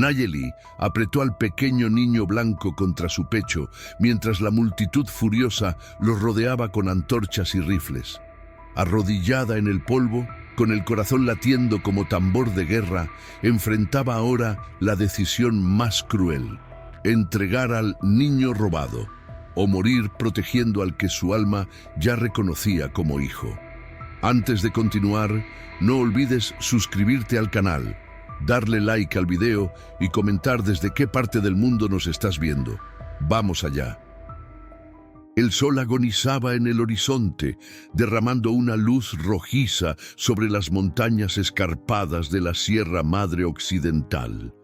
Nayeli apretó al pequeño niño blanco contra su pecho, mientras la multitud furiosa lo rodeaba con antorchas y rifles. Arrodillada en el polvo, con el corazón latiendo como tambor de guerra, enfrentaba ahora la decisión más cruel: entregar al niño robado o morir protegiendo al que su alma ya reconocía como hijo. Antes de continuar, no olvides suscribirte al canal, darle like al video y comentar desde qué parte del mundo nos estás viendo. ¡Vamos allá! El sol agonizaba en el horizonte, derramando una luz rojiza sobre las montañas escarpadas de la Sierra Madre Occidental.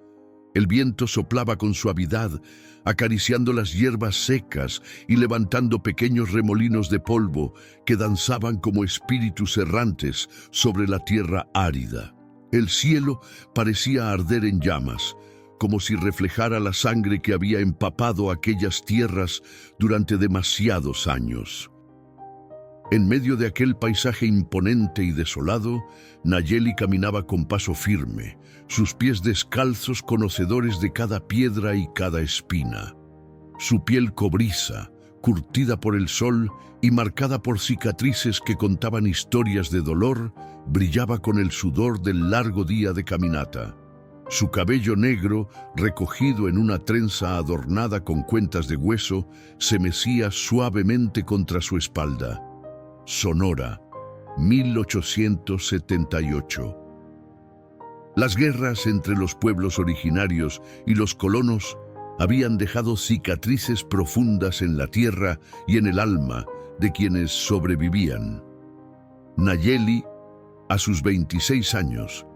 El viento soplaba con suavidad, acariciando las hierbas secas y levantando pequeños remolinos de polvo que danzaban como espíritus errantes sobre la tierra árida. El cielo parecía arder en llamas, como si reflejara la sangre que había empapado aquellas tierras durante demasiados años. En medio de aquel paisaje imponente y desolado, Nayeli caminaba con paso firme, sus pies descalzos conocedores de cada piedra y cada espina. Su piel cobriza, curtida por el sol y marcada por cicatrices que contaban historias de dolor, brillaba con el sudor del largo día de caminata. Su cabello negro, recogido en una trenza adornada con cuentas de hueso, se mecía suavemente contra su espalda. Sonora, 1878. Las guerras entre los pueblos originarios y los colonos habían dejado cicatrices profundas en la tierra y en el alma de quienes sobrevivían. Nayeli, a sus 26 años,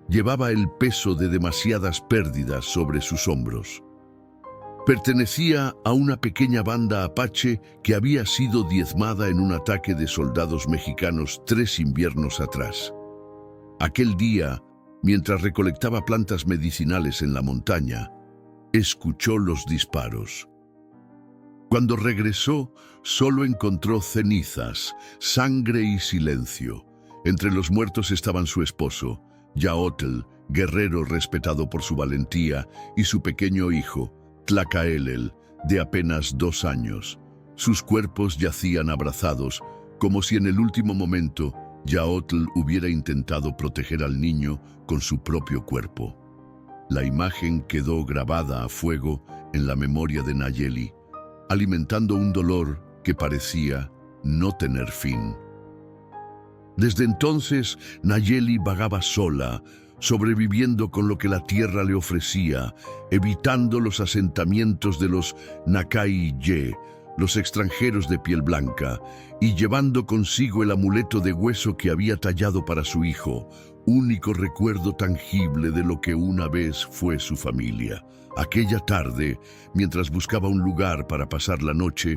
llevaba el peso de demasiadas pérdidas sobre sus hombros. Pertenecía a una pequeña banda apache que había sido diezmada en un ataque de soldados mexicanos 3 inviernos atrás. Aquel día, mientras recolectaba plantas medicinales en la montaña, escuchó los disparos. Cuando regresó, solo encontró cenizas, sangre y silencio. Entre los muertos estaban su esposo, Yaotl, guerrero respetado por su valentía, y su pequeño hijo, Tlacaelel, de apenas 2 años. Sus cuerpos yacían abrazados, como si en el último momento Yaotl hubiera intentado proteger al niño con su propio cuerpo. La imagen quedó grabada a fuego en la memoria de Nayeli, alimentando un dolor que parecía no tener fin. Desde entonces, Nayeli vagaba sola, sobreviviendo con lo que la tierra le ofrecía, evitando los asentamientos de los Nakai-Ye, los extranjeros de piel blanca, y llevando consigo el amuleto de hueso que había tallado para su hijo, único recuerdo tangible de lo que una vez fue su familia. Aquella tarde, mientras buscaba un lugar para pasar la noche,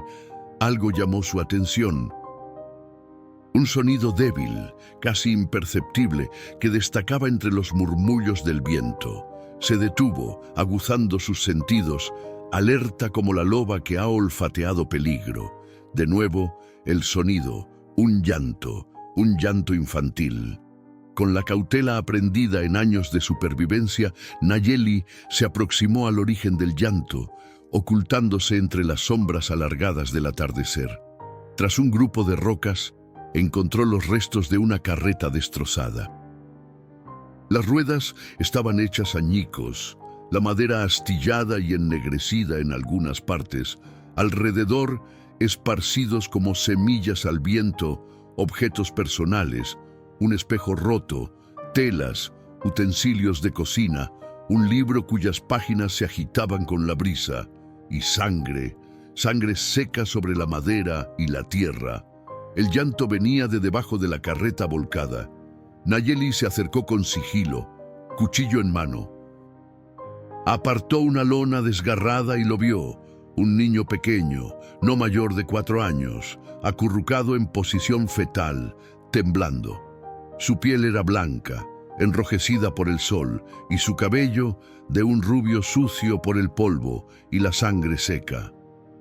algo llamó su atención. Un sonido débil, casi imperceptible, que destacaba entre los murmullos del viento. Se detuvo, aguzando sus sentidos, alerta como la loba que ha olfateado peligro. De nuevo, el sonido, un llanto infantil. Con la cautela aprendida en años de supervivencia, Nayeli se aproximó al origen del llanto, ocultándose entre las sombras alargadas del atardecer. Tras un grupo de rocas, encontró los restos de una carreta destrozada. Las ruedas estaban hechas añicos, la madera astillada y ennegrecida en algunas partes, alrededor esparcidos como semillas al viento, objetos personales, un espejo roto, telas, utensilios de cocina, un libro cuyas páginas se agitaban con la brisa, y sangre seca sobre la madera y la tierra. El llanto venía de debajo de la carreta volcada. Nayeli se acercó con sigilo, cuchillo en mano. Apartó una lona desgarrada y lo vio, un niño pequeño, no mayor de 4 años, acurrucado en posición fetal, temblando. Su piel era blanca, enrojecida por el sol, y su cabello de un rubio sucio por el polvo y la sangre seca.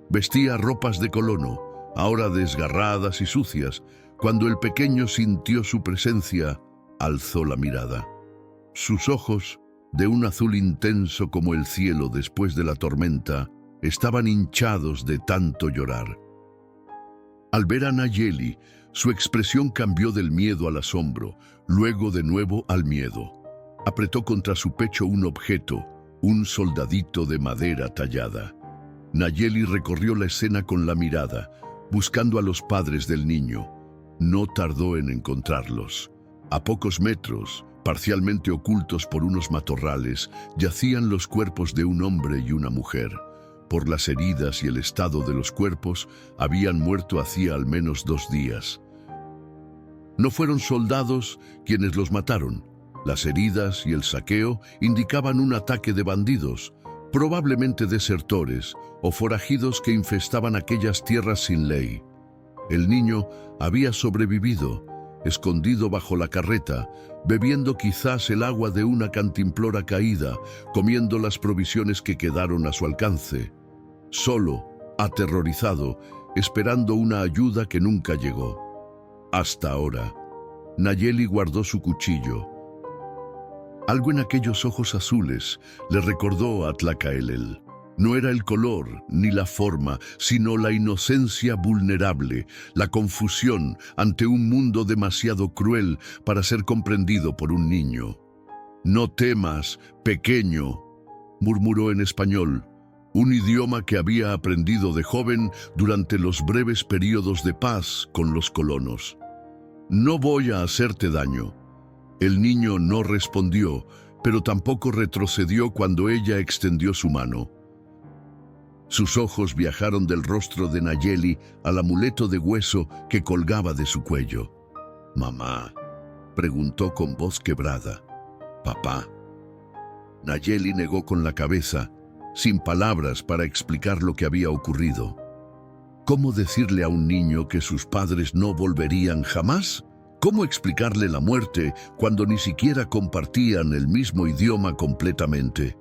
Vestía ropas de colono, ahora desgarradas y sucias. Cuando el pequeño sintió su presencia, alzó la mirada. Sus ojos, de un azul intenso como el cielo después de la tormenta, estaban hinchados de tanto llorar. Al ver a Nayeli, su expresión cambió del miedo al asombro, luego de nuevo al miedo. Apretó contra su pecho un objeto, un soldadito de madera tallada. Nayeli recorrió la escena con la mirada, buscando a los padres del niño. No tardó en encontrarlos. A pocos metros, parcialmente ocultos por unos matorrales, yacían los cuerpos de un hombre y una mujer. Por las heridas y el estado de los cuerpos, habían muerto hacía al menos 2 días. No fueron soldados quienes los mataron. Las heridas y el saqueo indicaban un ataque de bandidos, probablemente desertores o forajidos que infestaban aquellas tierras sin ley. El niño había sobrevivido, escondido bajo la carreta, bebiendo quizás el agua de una cantimplora caída, comiendo las provisiones que quedaron a su alcance. Solo, aterrorizado, esperando una ayuda que nunca llegó. Hasta ahora, Nayeli guardó su cuchillo. Algo en aquellos ojos azules le recordó a Tlacaelel. No era el color ni la forma, sino la inocencia vulnerable, la confusión ante un mundo demasiado cruel para ser comprendido por un niño. «No temas, pequeño», murmuró en español, un idioma que había aprendido de joven durante los breves períodos de paz con los colonos. «No voy a hacerte daño». El niño no respondió, pero tampoco retrocedió cuando ella extendió su mano. Sus ojos viajaron del rostro de Nayeli al amuleto de hueso que colgaba de su cuello. «Mamá», preguntó con voz quebrada. «Papá». Nayeli negó con la cabeza, sin palabras para explicar lo que había ocurrido. ¿Cómo decirle a un niño que sus padres no volverían jamás? ¿Cómo explicarle la muerte cuando ni siquiera compartían el mismo idioma completamente?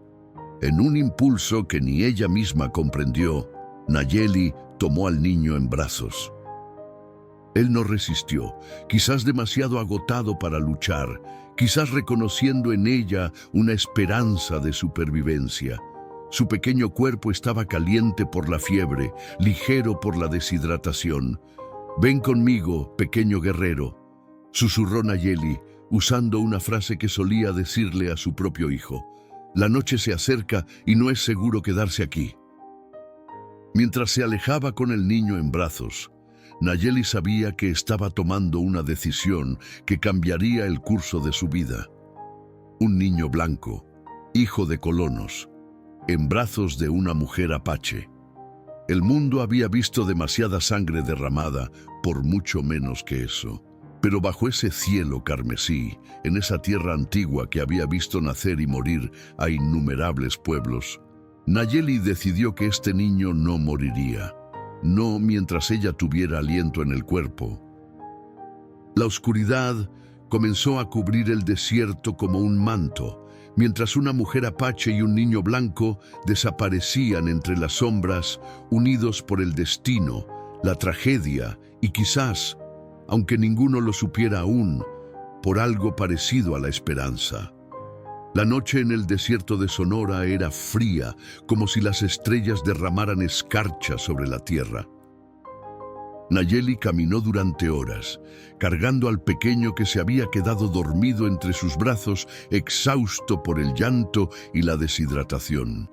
En un impulso que ni ella misma comprendió, Nayeli tomó al niño en brazos. Él no resistió, quizás demasiado agotado para luchar, quizás reconociendo en ella una esperanza de supervivencia. Su pequeño cuerpo estaba caliente por la fiebre, ligero por la deshidratación. «Ven conmigo, pequeño guerrero», susurró Nayeli, usando una frase que solía decirle a su propio hijo. «La noche se acerca y no es seguro quedarse aquí». Mientras se alejaba con el niño en brazos, Nayeli sabía que estaba tomando una decisión que cambiaría el curso de su vida. Un niño blanco, hijo de colonos, en brazos de una mujer apache. El mundo había visto demasiada sangre derramada por mucho menos que eso. Pero bajo ese cielo carmesí, en esa tierra antigua que había visto nacer y morir a innumerables pueblos, Nayeli decidió que este niño no moriría, no mientras ella tuviera aliento en el cuerpo. La oscuridad comenzó a cubrir el desierto como un manto, mientras una mujer apache y un niño blanco desaparecían entre las sombras, unidos por el destino, la tragedia y quizás, aunque ninguno lo supiera aún, por algo parecido a la esperanza. La noche en el desierto de Sonora era fría, como si las estrellas derramaran escarcha sobre la tierra. Nayeli caminó durante horas, cargando al pequeño que se había quedado dormido entre sus brazos, exhausto por el llanto y la deshidratación.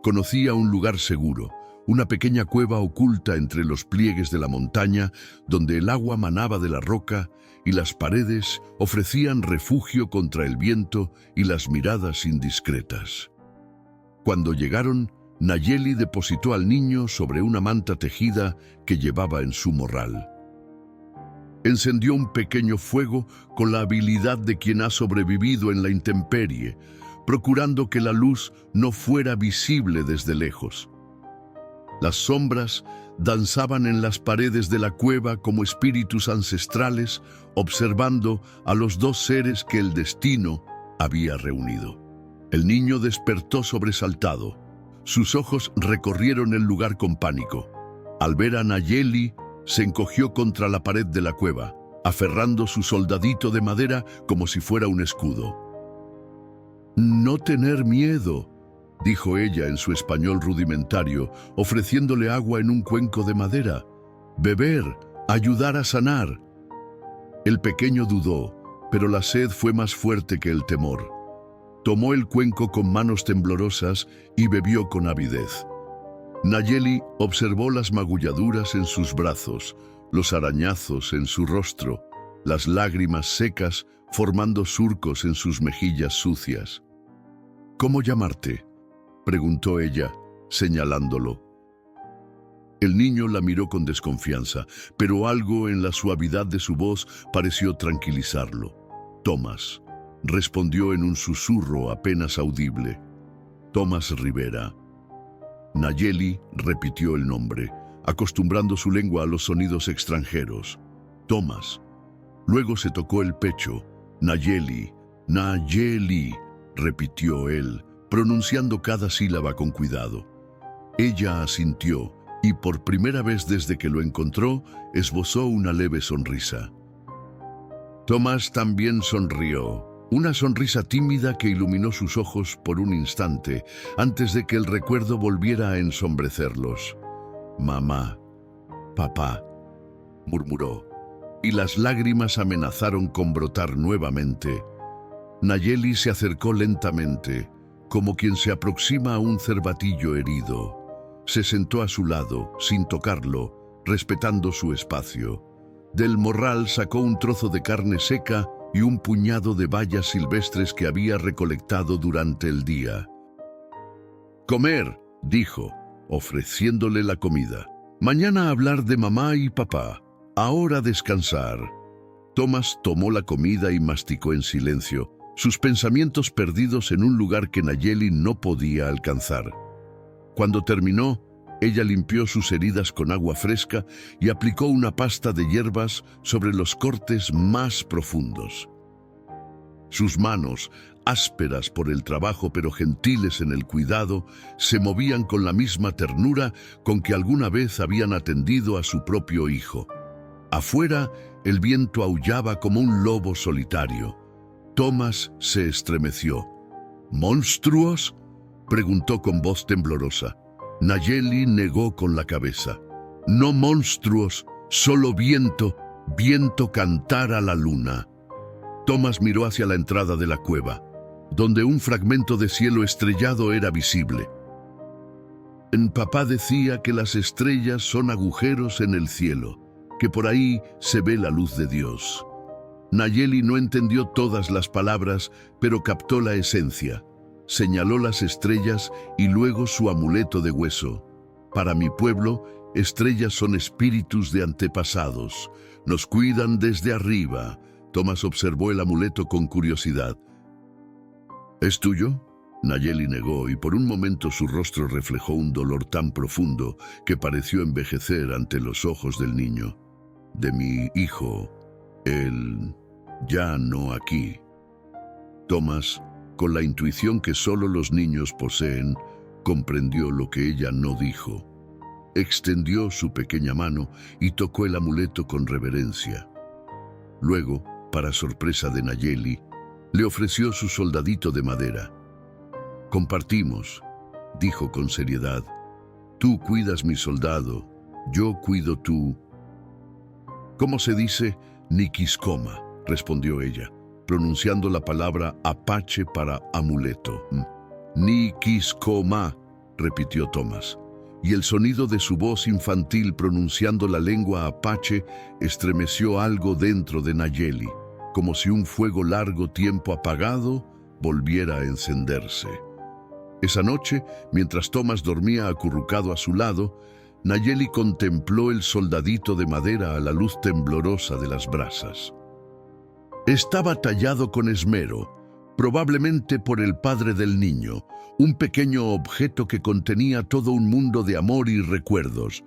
Conocía un lugar seguro, una pequeña cueva oculta entre los pliegues de la montaña, donde el agua manaba de la roca y las paredes ofrecían refugio contra el viento y las miradas indiscretas. Cuando llegaron, Nayeli depositó al niño sobre una manta tejida que llevaba en su morral. Encendió un pequeño fuego con la habilidad de quien ha sobrevivido en la intemperie, procurando que la luz no fuera visible desde lejos. Las sombras danzaban en las paredes de la cueva como espíritus ancestrales, observando a los 2 seres que el destino había reunido. El niño despertó sobresaltado. Sus ojos recorrieron el lugar con pánico. Al ver a Nayeli, se encogió contra la pared de la cueva, aferrando su soldadito de madera como si fuera un escudo. No tener miedo, dijo ella en su español rudimentario, ofreciéndole agua en un cuenco de madera. Beber, ayudar a sanar. El pequeño dudó, pero la sed fue más fuerte que el temor. Tomó el cuenco con manos temblorosas y bebió con avidez. Nayeli observó las magulladuras en sus brazos, los arañazos en su rostro, las lágrimas secas formando surcos en sus mejillas sucias. «¿Cómo llamarte?», preguntó ella, señalándolo. El niño la miró con desconfianza, pero algo en la suavidad de su voz pareció tranquilizarlo. «Tomás», respondió en un susurro apenas audible. «Tomás Rivera». Nayeli repitió el nombre, acostumbrando su lengua a los sonidos extranjeros. «Tomás». Luego se tocó el pecho. «Nayeli, Nayeli», repitió él, pronunciando cada sílaba con cuidado. Ella asintió y por primera vez desde que lo encontró, esbozó una leve sonrisa. Tomás también sonrió, una sonrisa tímida que iluminó sus ojos por un instante, antes de que el recuerdo volviera a ensombrecerlos. «Mamá, papá», murmuró, y las lágrimas amenazaron con brotar nuevamente. Nayeli se acercó lentamente, como quien se aproxima a un cervatillo herido. Se sentó a su lado, sin tocarlo, respetando su espacio. Del morral sacó un trozo de carne seca y un puñado de bayas silvestres que había recolectado durante el día. «Comer», dijo, ofreciéndole la comida. «Mañana hablar de mamá y papá. Ahora descansar». Tomás tomó la comida y masticó en silencio, sus pensamientos perdidos en un lugar que Nayeli no podía alcanzar. Cuando terminó, ella limpió sus heridas con agua fresca y aplicó una pasta de hierbas sobre los cortes más profundos. Sus manos, ásperas por el trabajo pero gentiles en el cuidado, se movían con la misma ternura con que alguna vez habían atendido a su propio hijo. Afuera, el viento aullaba como un lobo solitario. Tomás se estremeció. «¿Monstruos?», preguntó con voz temblorosa. Nayeli negó con la cabeza. «No monstruos, solo viento, viento cantar a la luna». Tomás miró hacia la entrada de la cueva, donde un fragmento de cielo estrellado era visible. Papá decía que las estrellas son agujeros en el cielo, que por ahí se ve la luz de Dios. Nayeli no entendió todas las palabras, pero captó la esencia. Señaló las estrellas y luego su amuleto de hueso. «Para mi pueblo, estrellas son espíritus de antepasados. Nos cuidan desde arriba». Tomás observó el amuleto con curiosidad. «¿Es tuyo?», Nayeli negó y por un momento su rostro reflejó un dolor tan profundo que pareció envejecer ante los ojos del niño. «De mi hijo, él ya no aquí». Tomás, con la intuición que solo los niños poseen, comprendió lo que ella no dijo. Extendió su pequeña mano y tocó el amuleto con reverencia. Luego, para sorpresa de Nayeli, le ofreció su soldadito de madera. «Compartimos», dijo con seriedad. «Tú cuidas mi soldado, yo cuido tú». «¿Cómo se dice Niquiscoma?», respondió ella, pronunciando la palabra apache para amuleto. «Niquiscoma», repitió Tomás, y el sonido de su voz infantil pronunciando la lengua apache estremeció algo dentro de Nayeli, como si un fuego largo tiempo apagado volviera a encenderse. Esa noche, mientras Tomás dormía acurrucado a su lado, Nayeli contempló el soldadito de madera a la luz temblorosa de las brasas. Estaba tallado con esmero, probablemente por el padre del niño, un pequeño objeto que contenía todo un mundo de amor y recuerdos.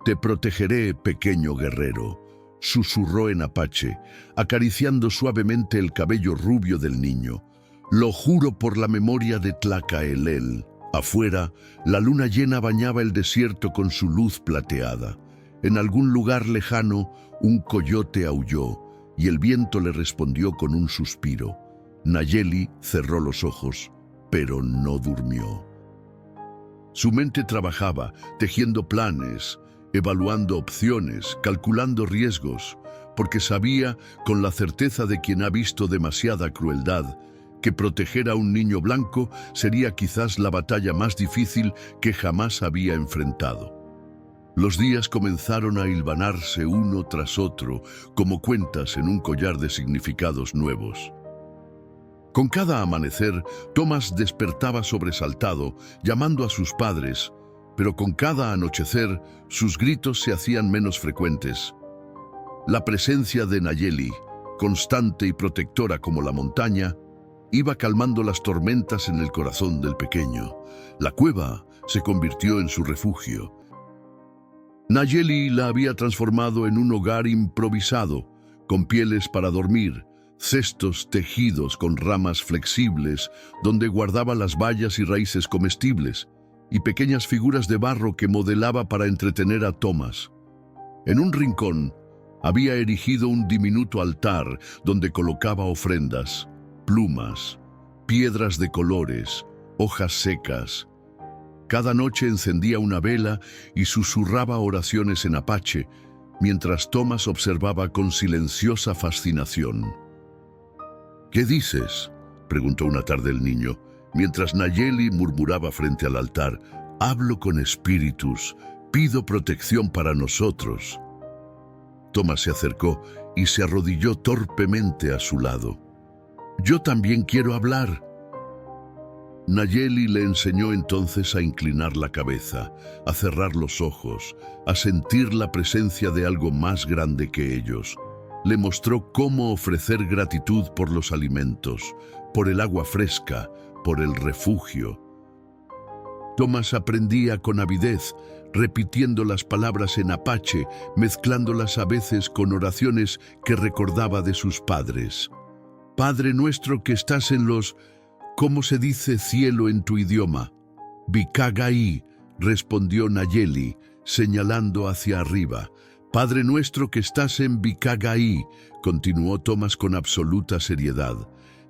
«Te protegeré, pequeño guerrero», susurró en apache, acariciando suavemente el cabello rubio del niño. «Lo juro por la memoria de Tlacaelel». Afuera, la luna llena bañaba el desierto con su luz plateada. En algún lugar lejano, un coyote aulló, y el viento le respondió con un suspiro. Nayeli cerró los ojos, pero no durmió. Su mente trabajaba, tejiendo planes, evaluando opciones, calculando riesgos, porque sabía, con la certeza de quien ha visto demasiada crueldad, que proteger a un niño blanco sería quizás la batalla más difícil que jamás había enfrentado. Los días comenzaron a hilvanarse uno tras otro, como cuentas en un collar de significados nuevos. Con cada amanecer, Thomas despertaba sobresaltado, llamando a sus padres, pero con cada anochecer, sus gritos se hacían menos frecuentes. La presencia de Nayeli, constante y protectora como la montaña, iba calmando las tormentas en el corazón del pequeño. La cueva se convirtió en su refugio. Nayeli la había transformado en un hogar improvisado, con pieles para dormir, cestos tejidos con ramas flexibles donde guardaba las bayas y raíces comestibles, y pequeñas figuras de barro que modelaba para entretener a Thomas. En un rincón había erigido un diminuto altar donde colocaba ofrendas, plumas, piedras de colores, hojas secas. Cada noche encendía una vela y susurraba oraciones en apache, mientras Thomas observaba con silenciosa fascinación. «¿Qué dices?», preguntó una tarde el niño, mientras Nayeli murmuraba frente al altar. «Hablo con espíritus, pido protección para nosotros». Thomas se acercó y se arrodilló torpemente a su lado. «Yo también quiero hablar». Nayeli le enseñó entonces a inclinar la cabeza, a cerrar los ojos, a sentir la presencia de algo más grande que ellos. Le mostró cómo ofrecer gratitud por los alimentos, por el agua fresca, por el refugio. Thomas aprendía con avidez, repitiendo las palabras en apache, mezclándolas a veces con oraciones que recordaba de sus padres. «Padre nuestro que estás en los...», «¿Cómo se dice cielo en tu idioma?». «Bikagai», respondió Nayeli, señalando hacia arriba. «Padre nuestro que estás en Bikagai», continuó Thomas con absoluta seriedad.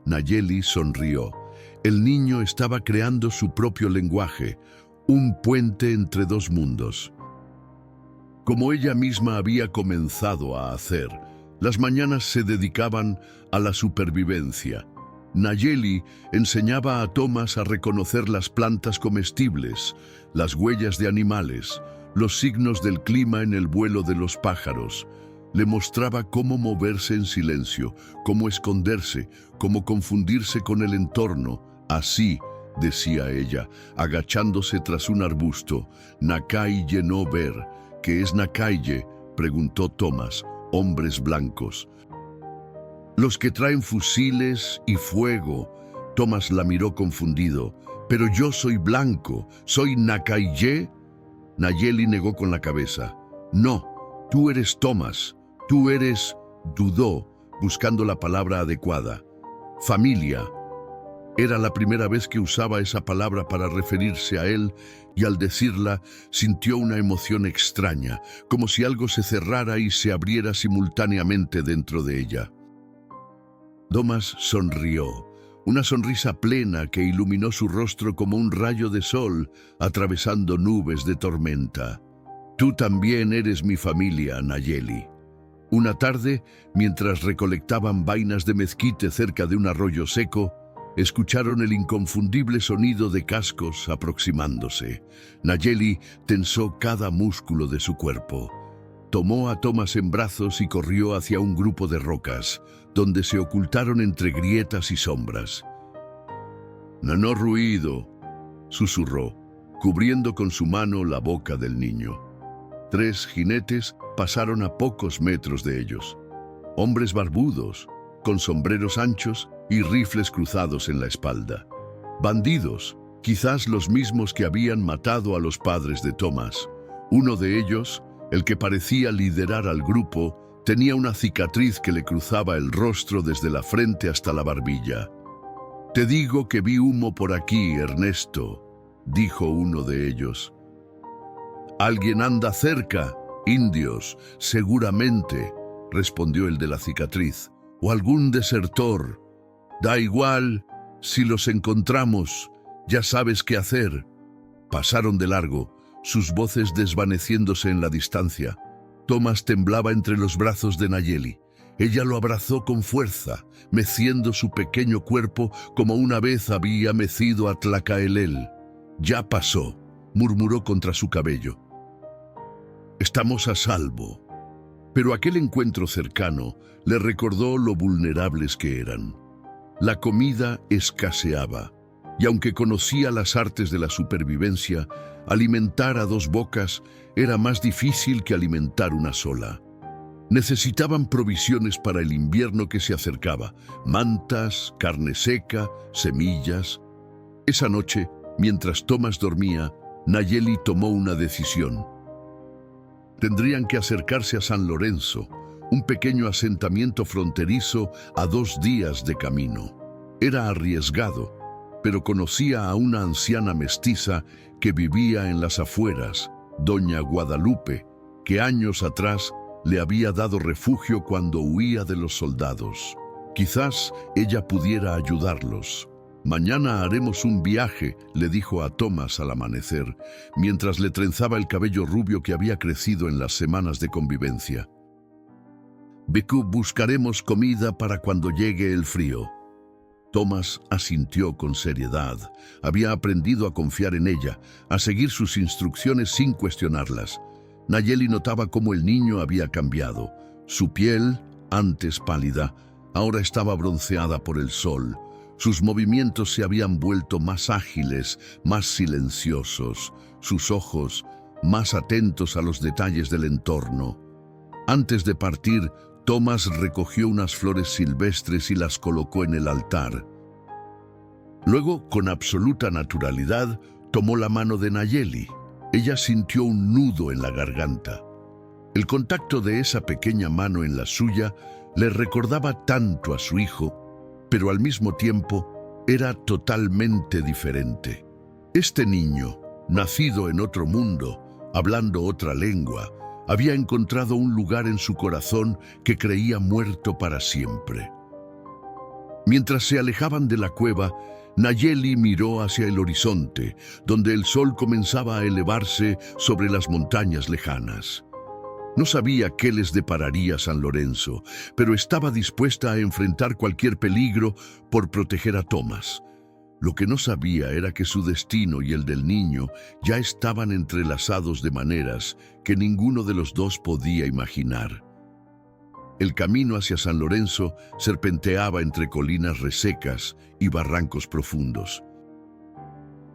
Nayeli sonrió. El niño estaba creando su propio lenguaje, un puente entre dos mundos. Como ella misma había comenzado a hacer, las mañanas se dedicaban a la supervivencia. Nayeli enseñaba a Thomas a reconocer las plantas comestibles, las huellas de animales, los signos del clima en el vuelo de los pájaros. Le mostraba cómo moverse en silencio, cómo esconderse, cómo confundirse con el entorno. «Así», decía ella, agachándose tras un arbusto. «Nakaye no ver». «¿Qué es Nakaye?», preguntó Thomas. «Hombres blancos». «Los que traen fusiles y fuego». Thomas la miró confundido. «Pero yo soy blanco, soy Nakaye». Nayeli negó con la cabeza. «No, tú eres Thomas, tú eres...», dudó, buscando la palabra adecuada. «Familia». Era la primera vez que usaba esa palabra para referirse a él, y al decirla sintió una emoción extraña, como si algo se cerrara y se abriera simultáneamente dentro de ella. Thomas sonrió, una sonrisa plena que iluminó su rostro como un rayo de sol atravesando nubes de tormenta. «Tú también eres mi familia, Nayeli». Una tarde, mientras recolectaban vainas de mezquite cerca de un arroyo seco, escucharon el inconfundible sonido de cascos aproximándose. Nayeli tensó cada músculo de su cuerpo. Tomó a Thomas en brazos y corrió hacia un grupo de rocas, donde se ocultaron entre grietas y sombras. «No ruido», susurró, cubriendo con su mano la boca del niño. 3 jinetes pasaron a pocos metros de ellos. Hombres barbudos, con sombreros anchos y rifles cruzados en la espalda. Bandidos, quizás los mismos que habían matado a los padres de Thomas. Uno de ellos, el que parecía liderar al grupo, tenía una cicatriz que le cruzaba el rostro desde la frente hasta la barbilla. «Te digo que vi humo por aquí, Ernesto», dijo uno de ellos. «Alguien anda cerca, indios, seguramente», respondió el de la cicatriz. «O algún desertor». Da igual, si los encontramos, ya sabes qué hacer. Pasaron de largo, sus voces desvaneciéndose en la distancia. Tomás temblaba entre los brazos de Nayeli. Ella lo abrazó con fuerza, meciendo su pequeño cuerpo como una vez había mecido a Tlacaelel. Ya pasó, murmuró contra su cabello. Estamos a salvo. Pero aquel encuentro cercano le recordó lo vulnerables que eran. La comida escaseaba, y aunque conocía las artes de la supervivencia, alimentar a dos bocas era más difícil que alimentar una sola. Necesitaban provisiones para el invierno que se acercaba, mantas, carne seca, semillas. Esa noche, mientras Tomás dormía, Nayeli tomó una decisión. Tendrían que acercarse a San Lorenzo, un pequeño asentamiento fronterizo a 2 días de camino. Era arriesgado, pero conocía a una anciana mestiza que vivía en las afueras, doña Guadalupe, que años atrás le había dado refugio cuando huía de los soldados. Quizás ella pudiera ayudarlos. Mañana haremos un viaje, le dijo a Tomás al amanecer, mientras le trenzaba el cabello rubio que había crecido en las semanas de convivencia. Buscaremos comida para cuando llegue el frío. Tomás asintió con seriedad. Había aprendido a confiar en ella, a seguir sus instrucciones sin cuestionarlas. Nayeli notaba cómo el niño había cambiado. Su piel, antes pálida, ahora estaba bronceada por el sol. Sus movimientos se habían vuelto más ágiles, más silenciosos, sus ojos más atentos a los detalles del entorno. Antes de partir, Tomás recogió unas flores silvestres y las colocó en el altar. Luego, con absoluta naturalidad, tomó la mano de Nayeli. Ella sintió un nudo en la garganta. El contacto de esa pequeña mano en la suya le recordaba tanto a su hijo, pero al mismo tiempo era totalmente diferente. Este niño, nacido en otro mundo, hablando otra lengua, había encontrado un lugar en su corazón que creía muerto para siempre. Mientras se alejaban de la cueva, Nayeli miró hacia el horizonte, donde el sol comenzaba a elevarse sobre las montañas lejanas. No sabía qué les depararía San Lorenzo, pero estaba dispuesta a enfrentar cualquier peligro por proteger a Tomás. Lo que no sabía era que su destino y el del niño ya estaban entrelazados de maneras que ninguno de los dos podía imaginar. El camino hacia San Lorenzo serpenteaba entre colinas resecas y barrancos profundos.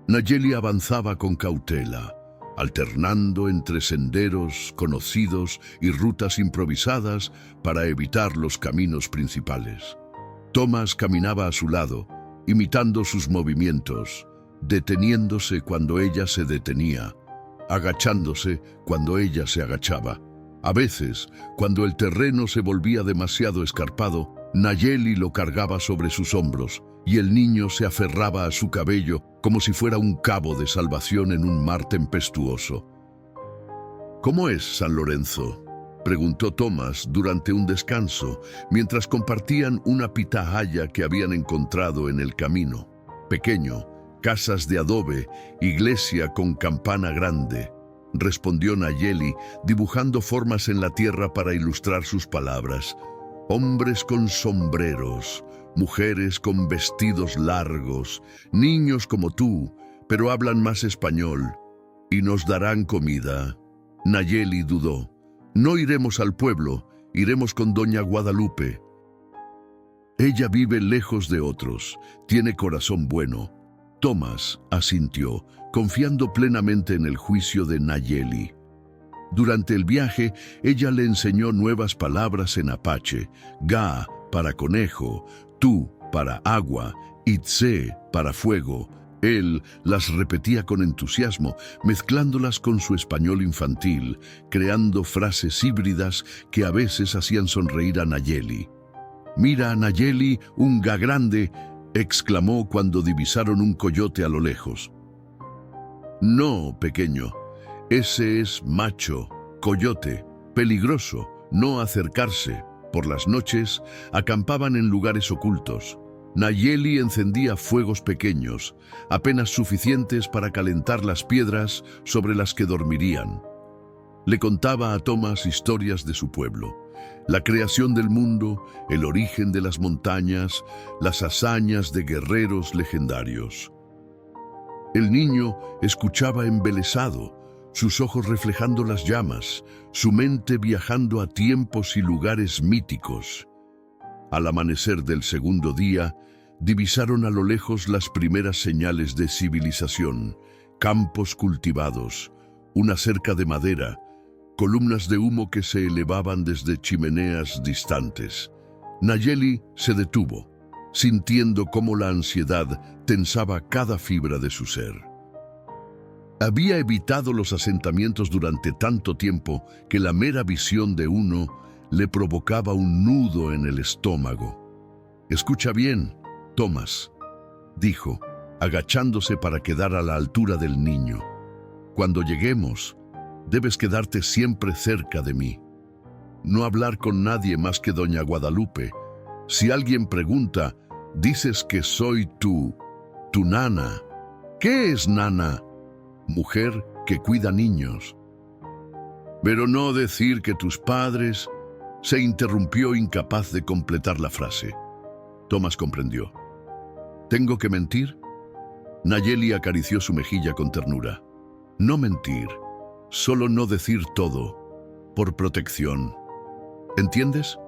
Nayeli avanzaba con cautela, alternando entre senderos conocidos y rutas improvisadas para evitar los caminos principales. Tomás caminaba a su lado, imitando sus movimientos, deteniéndose cuando ella se detenía, agachándose cuando ella se agachaba. A veces, cuando el terreno se volvía demasiado escarpado, Nayeli lo cargaba sobre sus hombros y el niño se aferraba a su cabello como si fuera un cabo de salvación en un mar tempestuoso. ¿Cómo es San Lorenzo?, preguntó Tomás durante un descanso, mientras compartían una pitahaya que habían encontrado en el camino. Pequeño, casas de adobe, iglesia con campana grande, respondió Nayeli, dibujando formas en la tierra para ilustrar sus palabras. Hombres con sombreros, mujeres con vestidos largos, niños como tú, pero hablan más español, y nos darán comida. Nayeli dudó. No iremos al pueblo, iremos con doña Guadalupe. Ella vive lejos de otros, tiene corazón bueno. Tomás asintió, confiando plenamente en el juicio de Nayeli. Durante el viaje, ella le enseñó nuevas palabras en apache: ga para conejo, tú para agua, itze para fuego. Él las repetía con entusiasmo, mezclándolas con su español infantil, creando frases híbridas que a veces hacían sonreír a Nayeli. «Mira, Nayeli, un ga grande», exclamó cuando divisaron un coyote a lo lejos. «No, pequeño, ese es macho, coyote, peligroso, no acercarse». Por las noches, acampaban en lugares ocultos. Nayeli encendía fuegos pequeños, apenas suficientes para calentar las piedras sobre las que dormirían. Le contaba a Thomas historias de su pueblo, la creación del mundo, el origen de las montañas, las hazañas de guerreros legendarios. El niño escuchaba embelesado, sus ojos reflejando las llamas, su mente viajando a tiempos y lugares míticos. Al amanecer del segundo día, divisaron a lo lejos las primeras señales de civilización, campos cultivados, una cerca de madera, columnas de humo que se elevaban desde chimeneas distantes. Nayeli se detuvo, sintiendo cómo la ansiedad tensaba cada fibra de su ser. Había evitado los asentamientos durante tanto tiempo que la mera visión de uno le provocaba un nudo en el estómago. «Escucha bien, Thomas», dijo, agachándose para quedar a la altura del niño. «Cuando lleguemos, debes quedarte siempre cerca de mí. No hablar con nadie más que doña Guadalupe. Si alguien pregunta, dices que soy tu nana». «¿Qué es nana?» «Mujer que cuida niños». «Pero no decir que tus padres...» Se interrumpió incapaz de completar la frase. Thomas comprendió. «¿Tengo que mentir?» Nayeli acarició su mejilla con ternura. «No mentir, solo no decir todo, por protección. ¿Entiendes?»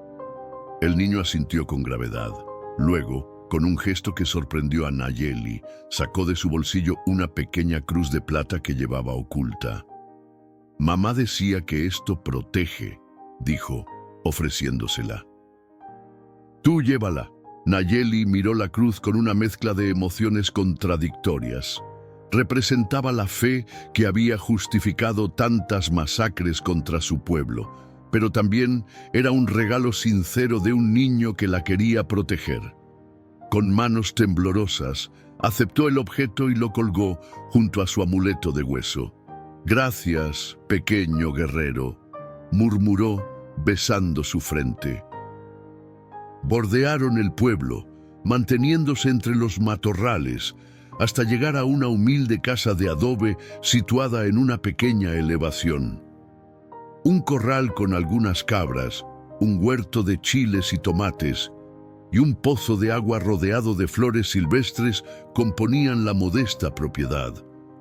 El niño asintió con gravedad. Luego, con un gesto que sorprendió a Nayeli, sacó de su bolsillo una pequeña cruz de plata que llevaba oculta. «Mamá decía que esto protege», dijo, ofreciéndosela. «Tú llévala». Nayeli miró la cruz con una mezcla de emociones contradictorias. Representaba la fe que había justificado tantas masacres contra su pueblo, pero también era un regalo sincero de un niño que la quería proteger. Con manos temblorosas, aceptó el objeto y lo colgó junto a su amuleto de hueso. «Gracias, pequeño guerrero», murmuró, besando su frente. Bordearon el pueblo, manteniéndose entre los matorrales, hasta llegar a una humilde casa de adobe situada en una pequeña elevación. Un corral con algunas cabras, un huerto de chiles y tomates, y un pozo de agua rodeado de flores silvestres componían la modesta propiedad.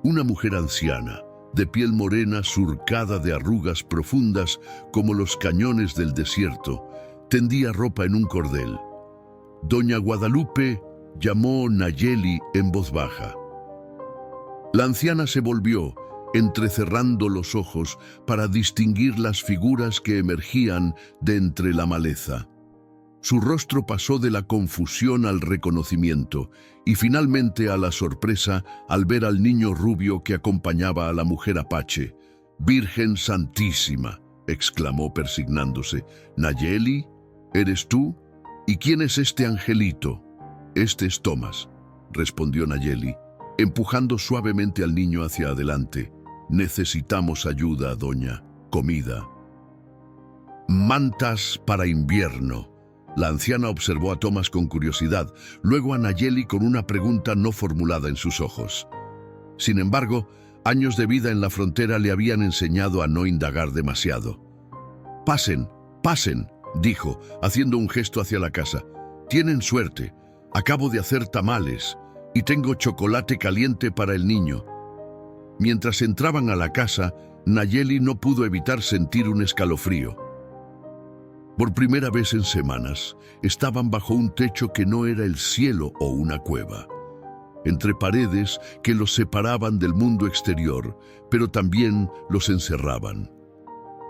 Una mujer anciana, de piel morena surcada de arrugas profundas como los cañones del desierto, tendía ropa en un cordel. Doña Guadalupe llamó Nayeli en voz baja. La anciana se volvió, entrecerrando los ojos para distinguir las figuras que emergían de entre la maleza. Su rostro pasó de la confusión al reconocimiento y finalmente a la sorpresa al ver al niño rubio que acompañaba a la mujer apache. «Virgen Santísima», exclamó persignándose. «Nayeli, ¿eres tú? ¿Y quién es este angelito?» «Este es Thomas», respondió Nayeli, empujando suavemente al niño hacia adelante. «Necesitamos ayuda, doña. Comida». «Mantas para invierno». La anciana observó a Thomas con curiosidad, luego a Nayeli con una pregunta no formulada en sus ojos. Sin embargo, años de vida en la frontera le habían enseñado a no indagar demasiado. «Pasen, pasen», dijo, haciendo un gesto hacia la casa. «Tienen suerte. Acabo de hacer tamales y tengo chocolate caliente para el niño». Mientras entraban a la casa, Nayeli no pudo evitar sentir un escalofrío. Por primera vez en semanas, estaban bajo un techo que no era el cielo o una cueva. Entre paredes que los separaban del mundo exterior, pero también los encerraban.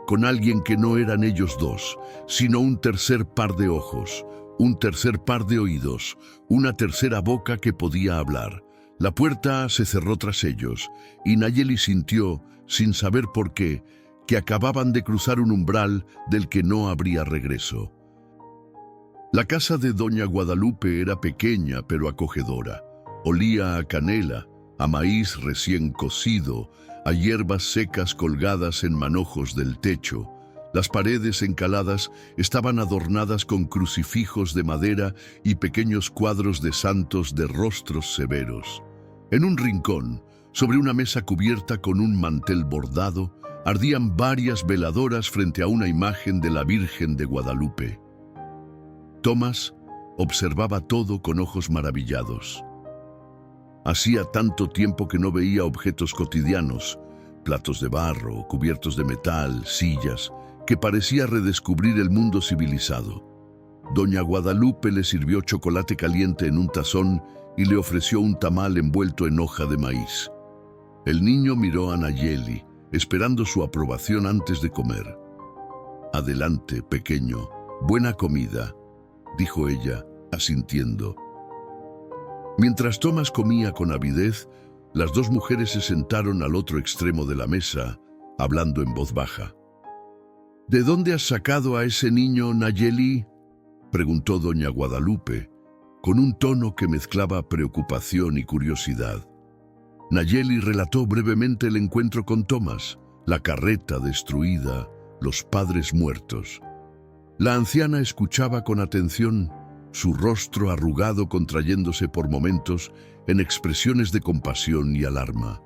Con alguien que no eran ellos dos, sino un tercer par de ojos, un tercer par de oídos, una tercera boca que podía hablar. La puerta se cerró tras ellos, y Nayeli sintió, sin saber por qué, que acababan de cruzar un umbral del que no habría regreso. La casa de doña Guadalupe era pequeña pero acogedora. Olía a canela, a maíz recién cocido, a hierbas secas colgadas en manojos del techo. Las paredes encaladas estaban adornadas con crucifijos de madera y pequeños cuadros de santos de rostros severos. En un rincón, sobre una mesa cubierta con un mantel bordado, ardían varias veladoras frente a una imagen de la Virgen de Guadalupe. Thomas observaba todo con ojos maravillados. Hacía tanto tiempo que no veía objetos cotidianos, platos de barro, cubiertos de metal, sillas, que parecía redescubrir el mundo civilizado. Doña Guadalupe le sirvió chocolate caliente en un tazón y le ofreció un tamal envuelto en hoja de maíz. El niño miró a Nayeli, esperando su aprobación antes de comer. «Adelante, pequeño, buena comida», dijo ella, asintiendo. Mientras Thomas comía con avidez, las dos mujeres se sentaron al otro extremo de la mesa, hablando en voz baja. «¿De dónde has sacado a ese niño, Nayeli?», preguntó doña Guadalupe, con un tono que mezclaba preocupación y curiosidad. Nayeli relató brevemente el encuentro con Thomas, la carreta destruida, los padres muertos. La anciana escuchaba con atención, su rostro arrugado contrayéndose por momentos en expresiones de compasión y alarma.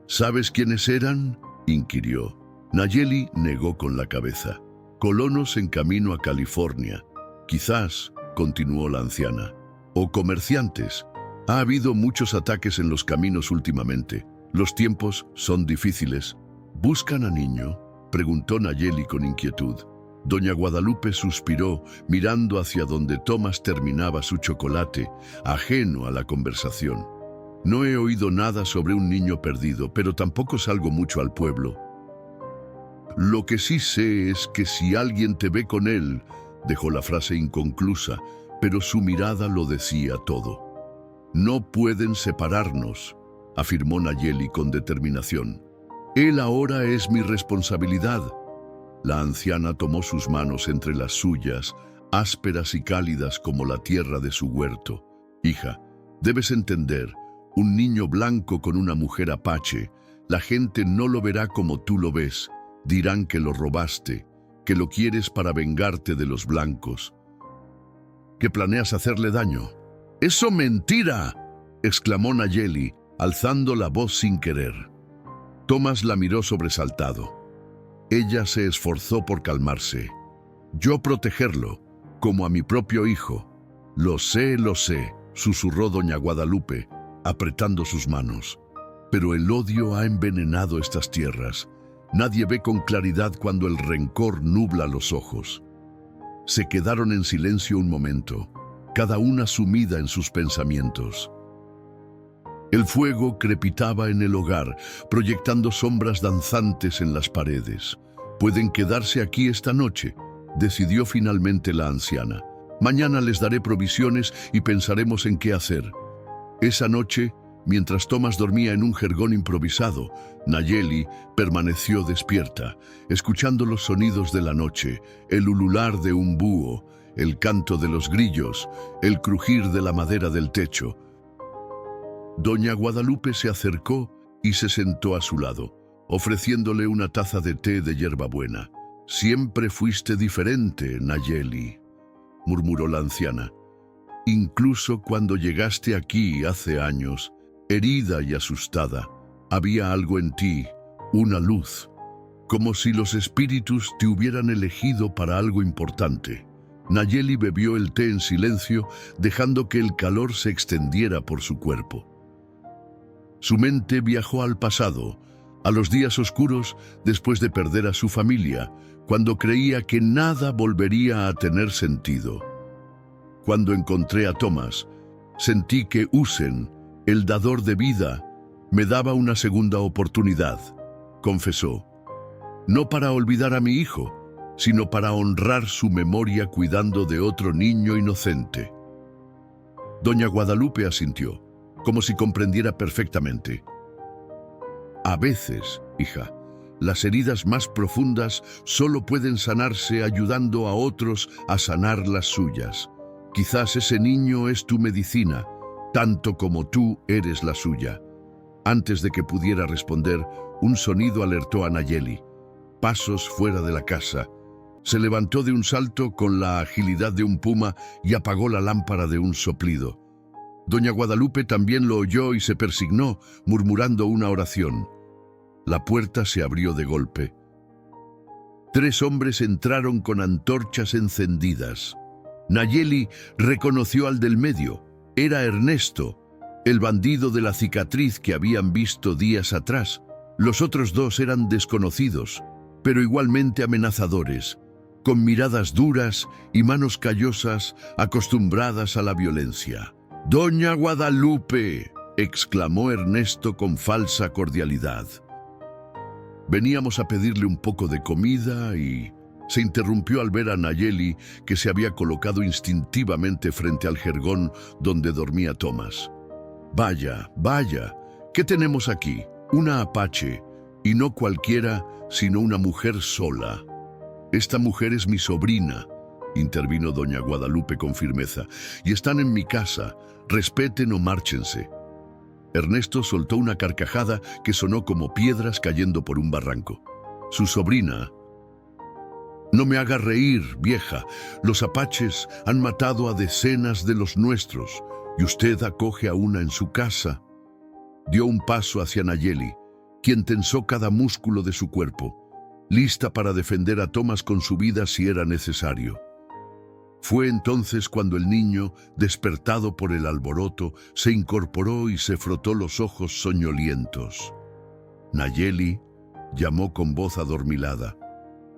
«¿Sabes quiénes eran?», inquirió. Nayeli negó con la cabeza. «Colonos en camino a California. Quizás», continuó la anciana, «o comerciantes. Ha habido muchos ataques en los caminos últimamente. Los tiempos son difíciles». «¿Buscan a niño?», preguntó Nayeli con inquietud. Doña Guadalupe suspiró, mirando hacia donde Thomas terminaba su chocolate, ajeno a la conversación. «No he oído nada sobre un niño perdido, pero tampoco salgo mucho al pueblo. Lo que sí sé es que si alguien te ve con él», dejó la frase inconclusa, pero su mirada lo decía todo. «No pueden separarnos», afirmó Nayeli con determinación. «Él ahora es mi responsabilidad». La anciana tomó sus manos entre las suyas, ásperas y cálidas como la tierra de su huerto. «Hija, debes entender, un niño blanco con una mujer apache, la gente no lo verá como tú lo ves. Dirán que lo robaste, que lo quieres para vengarte de los blancos, que planeas hacerle daño». «¡Eso mentira!», exclamó Nayeli, alzando la voz sin querer. Thomas la miró sobresaltado. Ella se esforzó por calmarse. «Yo protegerlo, como a mi propio hijo». Lo sé», susurró doña Guadalupe, apretando sus manos. «Pero el odio ha envenenado estas tierras. Nadie ve con claridad cuando el rencor nubla los ojos». Se quedaron en silencio un momento, cada una sumida en sus pensamientos. El fuego crepitaba en el hogar, proyectando sombras danzantes en las paredes. «Pueden quedarse aquí esta noche», decidió finalmente la anciana. «Mañana les daré provisiones y pensaremos en qué hacer». Esa noche, mientras Thomas dormía en un jergón improvisado, Nayeli permaneció despierta, escuchando los sonidos de la noche, el ulular de un búho, el canto de los grillos, el crujir de la madera del techo. Doña Guadalupe se acercó y se sentó a su lado, ofreciéndole una taza de té de hierbabuena. «Siempre fuiste diferente, Nayeli», murmuró la anciana. «Incluso cuando llegaste aquí hace años, herida y asustada, había algo en ti, una luz, como si los espíritus te hubieran elegido para algo importante». Nayeli bebió el té en silencio, dejando que el calor se extendiera por su cuerpo. Su mente viajó al pasado, a los días oscuros después de perder a su familia, cuando creía que nada volvería a tener sentido. «Cuando encontré a Thomas, sentí que Usen, el dador de vida, me daba una segunda oportunidad», confesó. «No para olvidar a mi hijo, sino para honrar su memoria cuidando de otro niño inocente». Doña Guadalupe asintió, como si comprendiera perfectamente. «A veces, hija, las heridas más profundas solo pueden sanarse ayudando a otros a sanar las suyas. Quizás ese niño es tu medicina, tanto como tú eres la suya». Antes de que pudiera responder, un sonido alertó a Nayeli. pasos fuera de la casa. Se levantó de un salto con la agilidad de un puma y apagó la lámpara de un soplido. Doña Guadalupe también lo oyó y se persignó, murmurando una oración. La puerta se abrió de golpe. 3 hombres entraron con antorchas encendidas. Nayeli reconoció al del medio. Era Ernesto, el bandido de la cicatriz que habían visto días atrás. Los otros 2 eran desconocidos, pero igualmente amenazadores, con miradas duras y manos callosas acostumbradas a la violencia. «¡Doña Guadalupe!», exclamó Ernesto con falsa cordialidad. Veníamos a pedirle un poco de comida y... Se interrumpió al ver a Nayeli, que se había colocado instintivamente frente al jergón donde dormía Tomás. «Vaya, vaya, ¿qué tenemos aquí? Una apache, y no cualquiera, sino una mujer sola». «Esta mujer es mi sobrina», intervino doña Guadalupe con firmeza, «y están en mi casa. Respeten o márchense». Ernesto soltó una carcajada que sonó como piedras cayendo por un barranco. Su sobrina... «No me haga reír, vieja. Los apaches han matado a decenas de los nuestros, y usted acoge a una en su casa». Dio un paso hacia Nayeli, quien tensó cada músculo de su cuerpo, lista para defender a Tomás con su vida si era necesario. Fue entonces cuando el niño, despertado por el alboroto, se incorporó y se frotó los ojos soñolientos. Nayeli llamó con voz adormilada.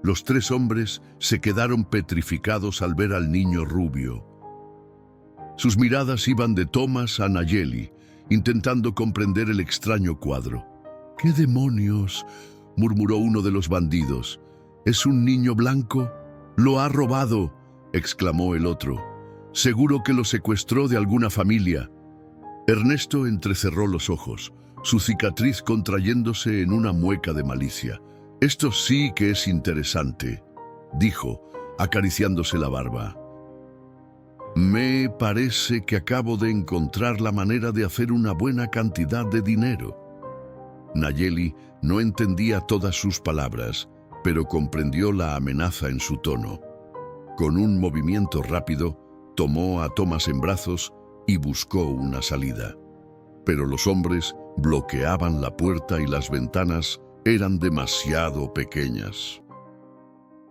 Los 3 hombres se quedaron petrificados al ver al niño rubio. Sus miradas iban de Tomás a Nayeli, intentando comprender el extraño cuadro. «¿Qué demonios?», murmuró uno de los bandidos. «¿Es un niño blanco? ¡Lo ha robado!», exclamó el otro. «Seguro que lo secuestró de alguna familia». Ernesto entrecerró los ojos, su cicatriz contrayéndose en una mueca de malicia. «Esto sí que es interesante», dijo, acariciándose la barba. «Me parece que acabo de encontrar la manera de hacer una buena cantidad de dinero». Nayeli no entendía todas sus palabras, pero comprendió la amenaza en su tono. Con un movimiento rápido, tomó a Tomás en brazos y buscó una salida. Pero los hombres bloqueaban la puerta y las ventanas eran demasiado pequeñas.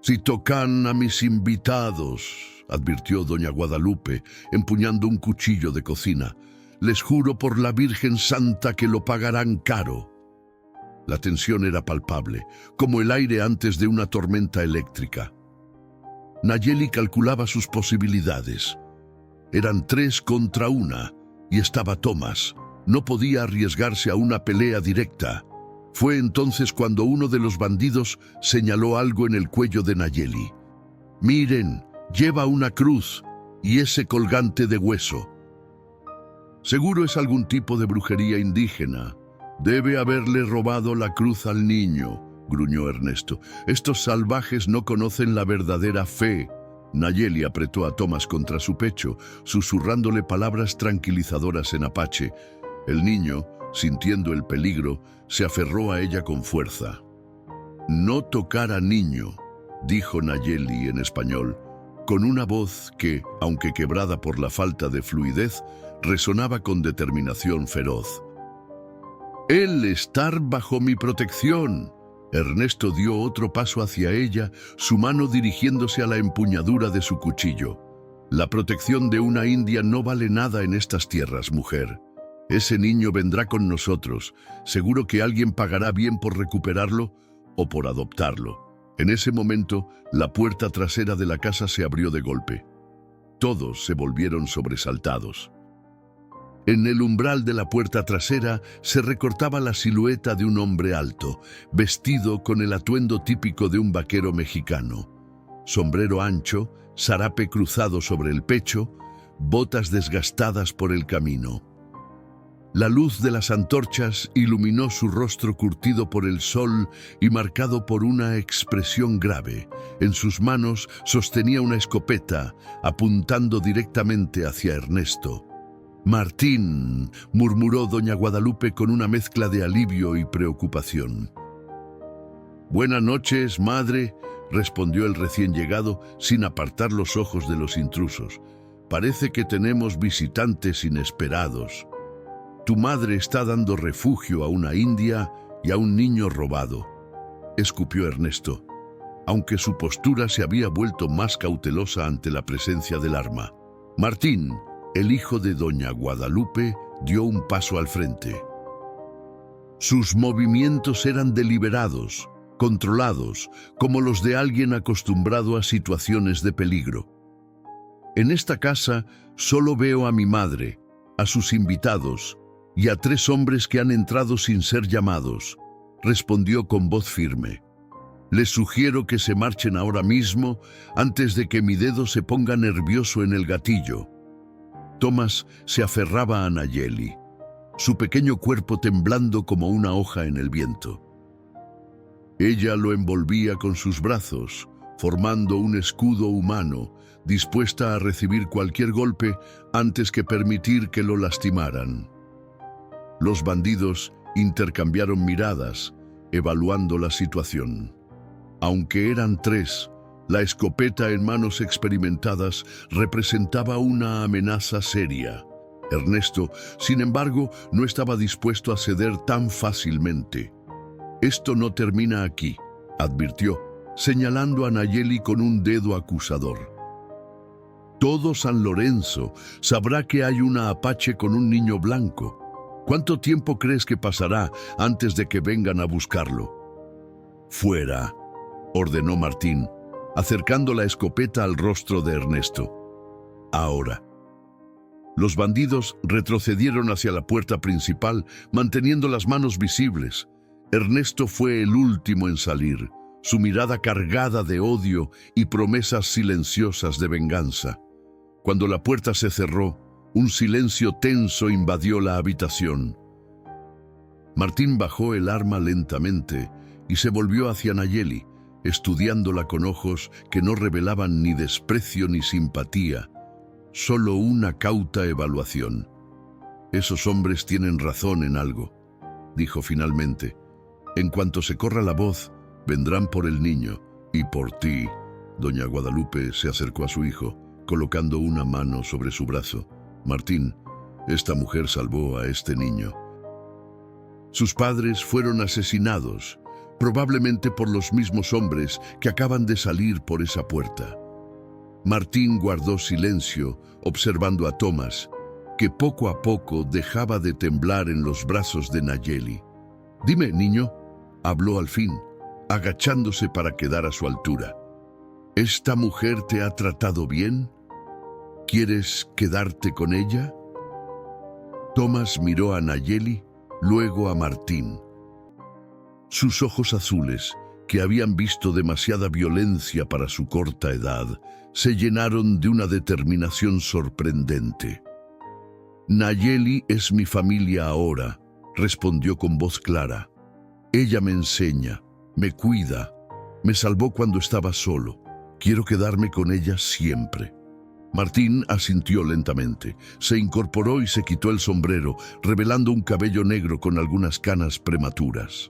«Si tocan a mis invitados», advirtió doña Guadalupe, empuñando un cuchillo de cocina, «les juro por la Virgen Santa que lo pagarán caro». La tensión era palpable, como el aire antes de una tormenta eléctrica. Nayeli calculaba sus posibilidades. Eran 3 contra 1, y estaba Tomás. No podía arriesgarse a una pelea directa. Fue entonces cuando uno de los bandidos señaló algo en el cuello de Nayeli. «Miren, lleva una cruz y ese colgante de hueso». «Seguro es algún tipo de brujería indígena. Debe haberle robado la cruz al niño», gruñó Ernesto. «Estos salvajes no conocen la verdadera fe». Nayeli apretó a Tomás contra su pecho, susurrándole palabras tranquilizadoras en apache. El niño, sintiendo el peligro, se aferró a ella con fuerza. «No tocar a niño», dijo Nayeli en español, con una voz que, aunque quebrada por la falta de fluidez, resonaba con determinación feroz. «Él estar bajo mi protección». Ernesto dio otro paso hacia ella, su mano dirigiéndose a la empuñadura de su cuchillo. «La protección de una india no vale nada en estas tierras, mujer. Ese niño vendrá con nosotros. Seguro que alguien pagará bien por recuperarlo o por adoptarlo». En ese momento, la puerta trasera de la casa se abrió de golpe. Todos se volvieron sobresaltados. En el umbral de la puerta trasera se recortaba la silueta de un hombre alto, vestido con el atuendo típico de un vaquero mexicano. Sombrero ancho, zarape cruzado sobre el pecho, botas desgastadas por el camino. La luz de las antorchas iluminó su rostro curtido por el sol y marcado por una expresión grave. En sus manos sostenía una escopeta, apuntando directamente hacia Ernesto. «Martín», murmuró doña Guadalupe con una mezcla de alivio y preocupación. Buenas noches, madre, respondió el recién llegado sin apartar los ojos de los intrusos. Parece que tenemos visitantes inesperados. Tu madre está dando refugio a una india y a un niño robado, escupió Ernesto, aunque su postura se había vuelto más cautelosa ante la presencia del arma. Martín, el hijo de doña Guadalupe, dio un paso al frente. Sus movimientos eran deliberados, controlados, como los de alguien acostumbrado a situaciones de peligro. En esta casa solo veo a mi madre, a sus invitados y a 3 hombres que han entrado sin ser llamados, respondió con voz firme. Les sugiero que se marchen ahora mismo antes de que mi dedo se ponga nervioso en el gatillo. Thomas se aferraba a Nayeli, su pequeño cuerpo temblando como una hoja en el viento. Ella lo envolvía con sus brazos, formando un escudo humano, dispuesta a recibir cualquier golpe antes que permitir que lo lastimaran. Los bandidos intercambiaron miradas, evaluando la situación. Aunque eran 3, la escopeta en manos experimentadas representaba una amenaza seria. Ernesto, sin embargo, no estaba dispuesto a ceder tan fácilmente. Esto no termina aquí, advirtió, señalando a Nayeli con un dedo acusador. Todo San Lorenzo sabrá que hay una apache con un niño blanco. ¿Cuánto tiempo crees que pasará antes de que vengan a buscarlo? Fuera, ordenó Martín, acercando la escopeta al rostro de Ernesto. Ahora. Los bandidos retrocedieron hacia la puerta principal, manteniendo las manos visibles. Ernesto fue el último en salir, su mirada cargada de odio y promesas silenciosas de venganza. Cuando la puerta se cerró, un silencio tenso invadió la habitación. Martín bajó el arma lentamente y se volvió hacia Nayeli, estudiándola con ojos que no revelaban ni desprecio ni simpatía, solo una cauta evaluación. Esos hombres tienen razón en algo, dijo finalmente. En cuanto se corra la voz, vendrán por el niño y por ti. Doña Guadalupe se acercó a su hijo, colocando una mano sobre su brazo. Martín, esta mujer salvó a este niño. Sus padres fueron asesinados, probablemente por los mismos hombres que acaban de salir por esa puerta. Martín guardó silencio, observando a Thomas, que poco a poco dejaba de temblar en los brazos de Nayeli. Dime, niño, habló al fin, agachándose para quedar a su altura. ¿Esta mujer te ha tratado bien? ¿Quieres quedarte con ella? Thomas miró a Nayeli, luego a Martín. Sus ojos azules, que habían visto demasiada violencia para su corta edad, se llenaron de una determinación sorprendente. Nayeli es mi familia ahora, respondió con voz clara. Ella me enseña, me cuida, me salvó cuando estaba solo. Quiero quedarme con ella siempre. Martín asintió lentamente, se incorporó y se quitó el sombrero, revelando un cabello negro con algunas canas prematuras.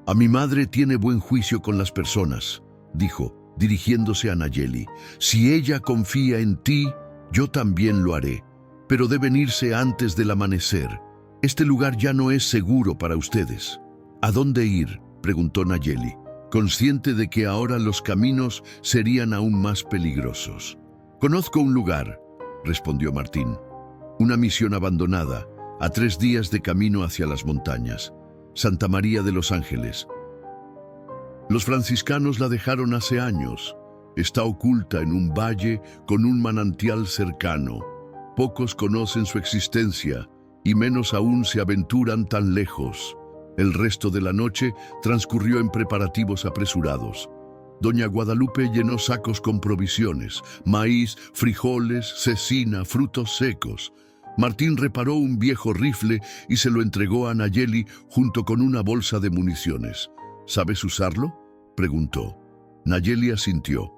A mi madre tiene buen juicio con las personas, dijo, dirigiéndose a Nayeli. Si ella confía en ti, yo también lo haré, pero deben irse antes del amanecer. Este lugar ya no es seguro para ustedes. ¿A dónde ir?, preguntó Nayeli, consciente de que ahora los caminos serían aún más peligrosos. Conozco un lugar, respondió Martín. Una misión abandonada, a 3 días de camino hacia las montañas. Santa María de los Ángeles. Los franciscanos la dejaron hace años. Está oculta en un valle con un manantial cercano. Pocos conocen su existencia y menos aún se aventuran tan lejos. El resto de la noche transcurrió en preparativos apresurados. Doña Guadalupe llenó sacos con provisiones, maíz, frijoles, cecina, frutos secos. Martín reparó un viejo rifle y se lo entregó a Nayeli junto con una bolsa de municiones. ¿Sabes usarlo?, preguntó. Nayeli asintió.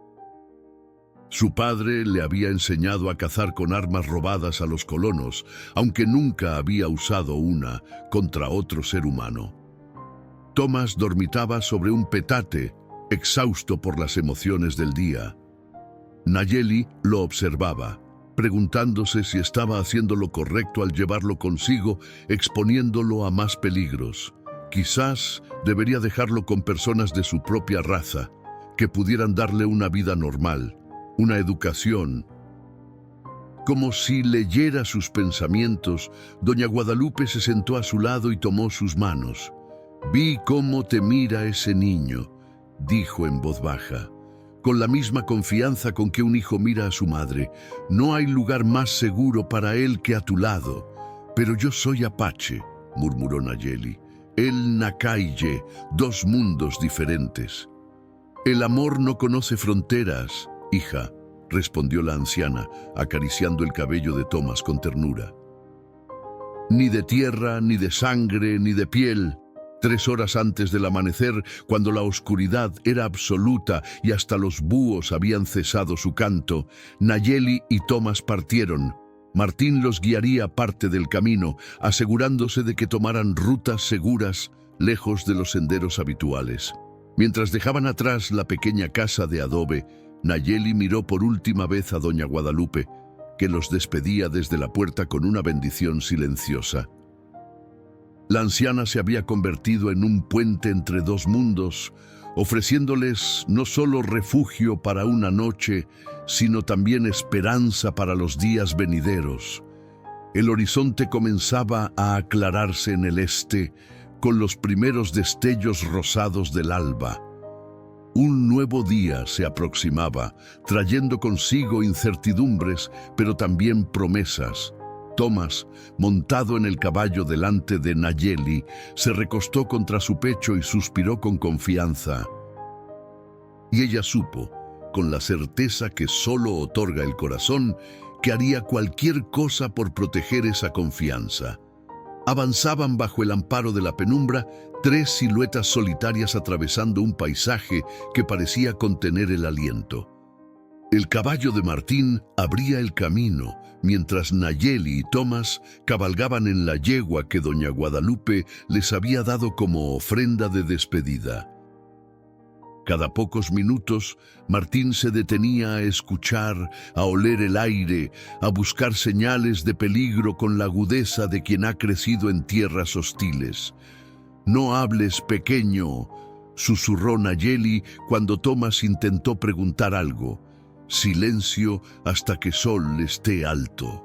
Su padre le había enseñado a cazar con armas robadas a los colonos, aunque nunca había usado una contra otro ser humano. Tomás dormitaba sobre un petate, exhausto por las emociones del día. Nayeli lo observaba, preguntándose si estaba haciendo lo correcto al llevarlo consigo, exponiéndolo a más peligros. Quizás debería dejarlo con personas de su propia raza, que pudieran darle una vida normal, una educación. Como si leyera sus pensamientos, doña Guadalupe se sentó a su lado y tomó sus manos. «Vi cómo te mira ese niño», dijo en voz baja, con la misma confianza con que un hijo mira a su madre. «No hay lugar más seguro para él que a tu lado». «Pero yo soy apache», murmuró Nayeli. «Él Nakaye, dos mundos diferentes». «El amor no conoce fronteras, hija», respondió la anciana, acariciando el cabello de Tomás con ternura. «Ni de tierra, ni de sangre, ni de piel». 3 horas antes del amanecer, cuando la oscuridad era absoluta y hasta los búhos habían cesado su canto, Nayeli y Tomás partieron. Martín los guiaría parte del camino, asegurándose de que tomaran rutas seguras, lejos de los senderos habituales. Mientras dejaban atrás la pequeña casa de adobe, Nayeli miró por última vez a doña Guadalupe, que los despedía desde la puerta con una bendición silenciosa. La anciana se había convertido en un puente entre dos mundos, ofreciéndoles no solo refugio para una noche, sino también esperanza para los días venideros. El horizonte comenzaba a aclararse en el este, con los primeros destellos rosados del alba. Un nuevo día se aproximaba, trayendo consigo incertidumbres, pero también promesas. Tomás, montado en el caballo delante de Nayeli, se recostó contra su pecho y suspiró con confianza. Y ella supo, con la certeza que solo otorga el corazón, que haría cualquier cosa por proteger esa confianza. Avanzaban bajo el amparo de la penumbra 3 siluetas solitarias atravesando un paisaje que parecía contener el aliento. El caballo de Martín abría el camino, mientras Nayeli y Tomás cabalgaban en la yegua que doña Guadalupe les había dado como ofrenda de despedida. Cada pocos minutos, Martín se detenía a escuchar, a oler el aire, a buscar señales de peligro con la agudeza de quien ha crecido en tierras hostiles. «No hables, pequeño», susurró Nayeli cuando Tomás intentó preguntar algo. «Silencio hasta que sol esté alto».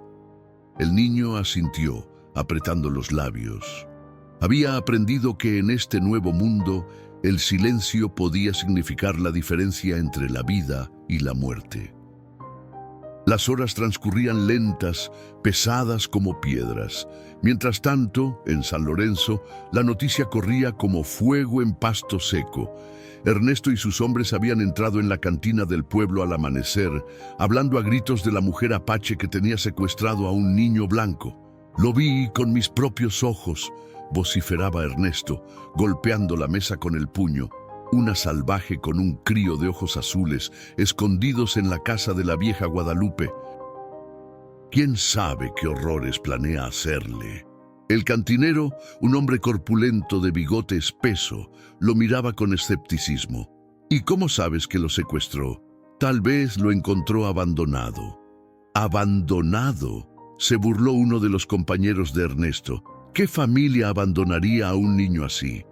El niño asintió, apretando los labios. Había aprendido que en este nuevo mundo el silencio podía significar la diferencia entre la vida y la muerte. Las horas transcurrían lentas, pesadas como piedras. Mientras tanto, en San Lorenzo, la noticia corría como fuego en pasto seco. Ernesto y sus hombres habían entrado en la cantina del pueblo al amanecer, hablando a gritos de la mujer apache que tenía secuestrado a un niño blanco. «Lo vi con mis propios ojos», vociferaba Ernesto, golpeando la mesa con el puño. «Una salvaje con un crío de ojos azules, escondidos en la casa de la vieja Guadalupe. ¿Quién sabe qué horrores planea hacerle?» El cantinero, un hombre corpulento de bigote espeso, lo miraba con escepticismo. «¿Y cómo sabes que lo secuestró? Tal vez lo encontró abandonado». «¿Abandonado?», se burló uno de los compañeros de Ernesto. «¿Qué familia abandonaría a un niño así?»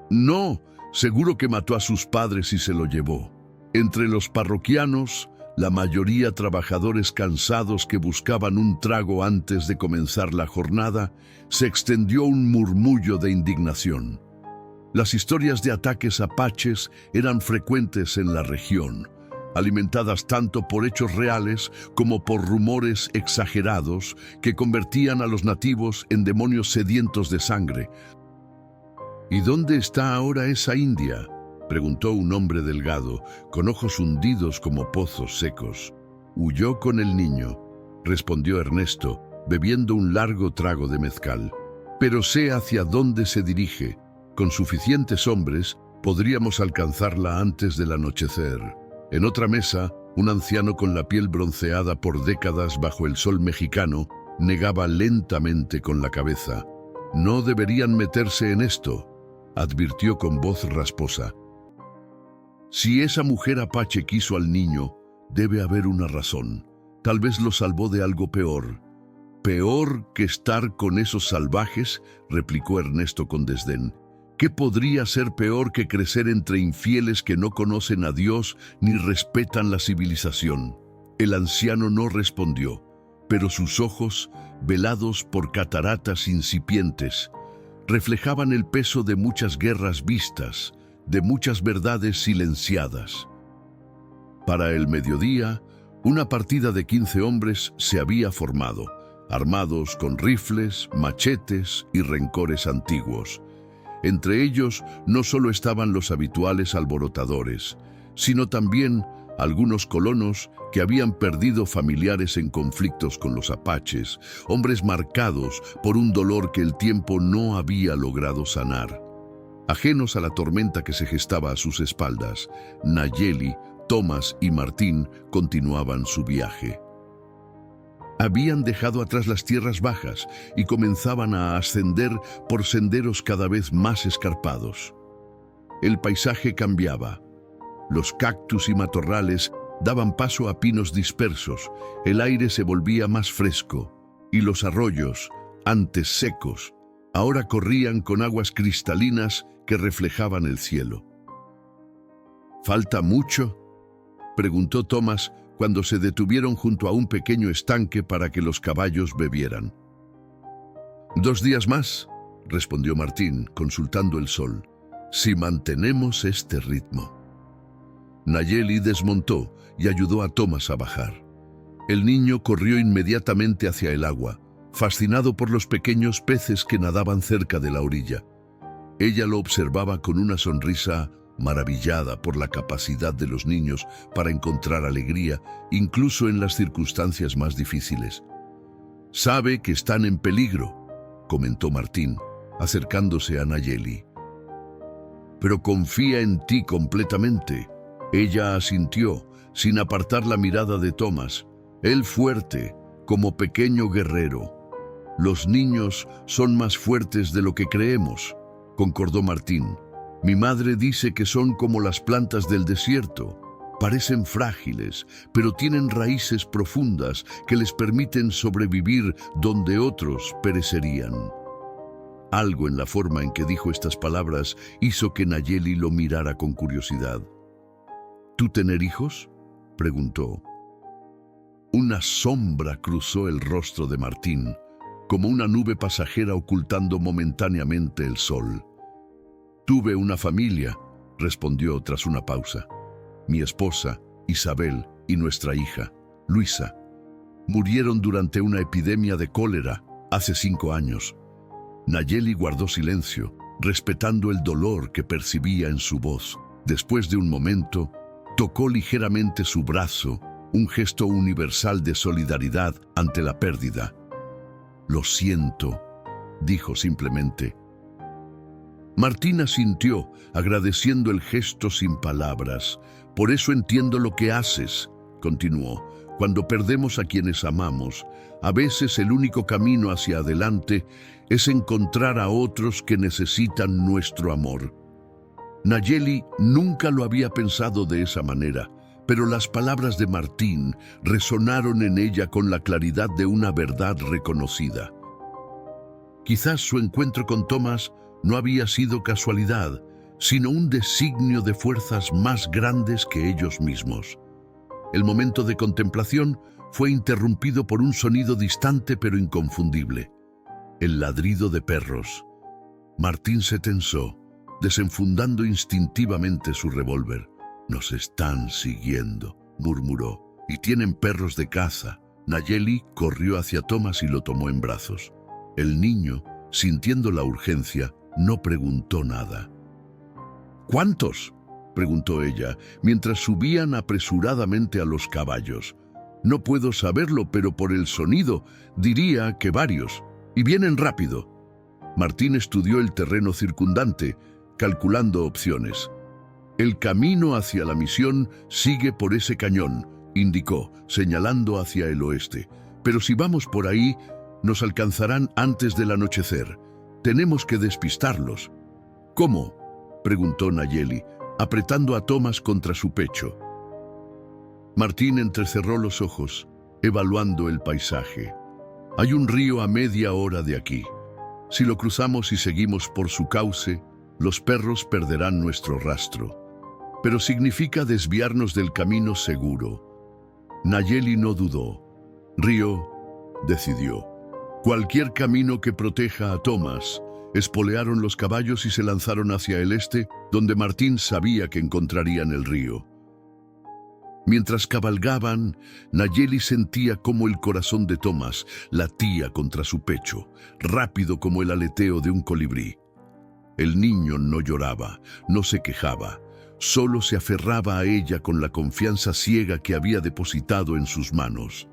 «No, seguro que mató a sus padres y se lo llevó». Entre los parroquianos, la mayoría trabajadores cansados que buscaban un trago antes de comenzar la jornada, se extendió un murmullo de indignación. Las historias de ataques apaches eran frecuentes en la región, alimentadas tanto por hechos reales como por rumores exagerados que convertían a los nativos en demonios sedientos de sangre. «¿Y dónde está ahora esa india?», preguntó un hombre delgado, con ojos hundidos como pozos secos. «Huyó con el niño», respondió Ernesto, bebiendo un largo trago de mezcal. «Pero sé hacia dónde se dirige. Con suficientes hombres podríamos alcanzarla antes del anochecer». En otra mesa, un anciano con la piel bronceada por décadas bajo el sol mexicano negaba lentamente con la cabeza. «No deberían meterse en esto». advirtió con voz rasposa. Si esa mujer apache quiso al niño, debe haber una razón. Tal vez lo salvó de algo peor. ¿Peor que estar con esos salvajes?, replicó Ernesto con desdén. ¿Qué podría ser peor que crecer entre infieles que no conocen a Dios ni respetan la civilización? El anciano no respondió, pero sus ojos, velados por cataratas incipientes, reflejaban el peso de muchas guerras vistas, de muchas verdades silenciadas. Para el mediodía, una partida de 15 hombres se había formado, armados con rifles, machetes y rencores antiguos. Entre ellos no solo estaban los habituales alborotadores, sino también algunos colonos que habían perdido familiares en conflictos con los apaches, hombres marcados por un dolor que el tiempo no había logrado sanar. Ajenos a la tormenta que se gestaba a sus espaldas, Nayeli, Tomás y Martín continuaban su viaje. Habían dejado atrás las tierras bajas y comenzaban a ascender por senderos cada vez más escarpados. El paisaje cambiaba. Los cactus y matorrales daban paso a pinos dispersos, el aire se volvía más fresco, y los arroyos, antes secos, ahora corrían con aguas cristalinas que reflejaban el cielo. ¿Falta mucho?, preguntó Tomás cuando se detuvieron junto a un pequeño estanque para que los caballos bebieran. 2 días más, respondió Martín, consultando el sol, si mantenemos este ritmo. Nayeli desmontó y ayudó a Tomás a bajar. El niño corrió inmediatamente hacia el agua, fascinado por los pequeños peces que nadaban cerca de la orilla. Ella lo observaba con una sonrisa maravillada por la capacidad de los niños para encontrar alegría, incluso en las circunstancias más difíciles. «Sabe que están en peligro», comentó Martín, acercándose a Nayeli. «Pero confía en ti completamente». Ella asintió, sin apartar la mirada de Tomás. Él fuerte, como pequeño guerrero. «Los niños son más fuertes de lo que creemos», concordó Martín. «Mi madre dice que son como las plantas del desierto. Parecen frágiles, pero tienen raíces profundas que les permiten sobrevivir donde otros perecerían». Algo en la forma en que dijo estas palabras hizo que Nayeli lo mirara con curiosidad. «¿Tú tener hijos?», preguntó. Una sombra cruzó el rostro de Martín, como una nube pasajera ocultando momentáneamente el sol. «Tuve una familia», respondió tras una pausa. «Mi esposa, Isabel, y nuestra hija, Luisa, murieron durante una epidemia de cólera hace 5 años». Nayeli guardó silencio, respetando el dolor que percibía en su voz. Después de un momento, tocó ligeramente su brazo, un gesto universal de solidaridad ante la pérdida. «Lo siento», dijo simplemente. Martín asintió, agradeciendo el gesto sin palabras. «Por eso entiendo lo que haces», continuó. «Cuando perdemos a quienes amamos, a veces el único camino hacia adelante es encontrar a otros que necesitan nuestro amor». Nayeli nunca lo había pensado de esa manera, pero las palabras de Martín resonaron en ella con la claridad de una verdad reconocida. Quizás su encuentro con Tomás no había sido casualidad, sino un designio de fuerzas más grandes que ellos mismos. El momento de contemplación fue interrumpido por un sonido distante pero inconfundible: el ladrido de perros. Martín se tensó, desenfundando instintivamente su revólver. «Nos están siguiendo», murmuró, «y tienen perros de caza». Nayeli corrió hacia Tomás y lo tomó en brazos. El niño, sintiendo la urgencia, no preguntó nada. «¿Cuántos?», preguntó ella, mientras subían apresuradamente a los caballos. «No puedo saberlo, pero por el sonido diría que varios. Y vienen rápido». Martín estudió el terreno circundante, calculando opciones. «El camino hacia la misión sigue por ese cañón», indicó, señalando hacia el oeste. «Pero si vamos por ahí, nos alcanzarán antes del anochecer. Tenemos que despistarlos». ¿Cómo?, preguntó Nayeli, apretando a Tomás contra su pecho. Martín entrecerró los ojos, evaluando el paisaje. Hay un río a media hora de aquí. Si lo cruzamos y seguimos por su cauce, los perros perderán nuestro rastro. Pero significa desviarnos del camino seguro. Nayeli no dudó. Río, decidió. Cualquier camino que proteja a Tomás. Espolearon los caballos y se lanzaron hacia el este, donde Martín sabía que encontrarían el río. Mientras cabalgaban, Nayeli sentía cómo el corazón de Tomás latía contra su pecho, rápido como el aleteo de un colibrí. El niño no lloraba, no se quejaba, solo se aferraba a ella con la confianza ciega que había depositado en sus manos.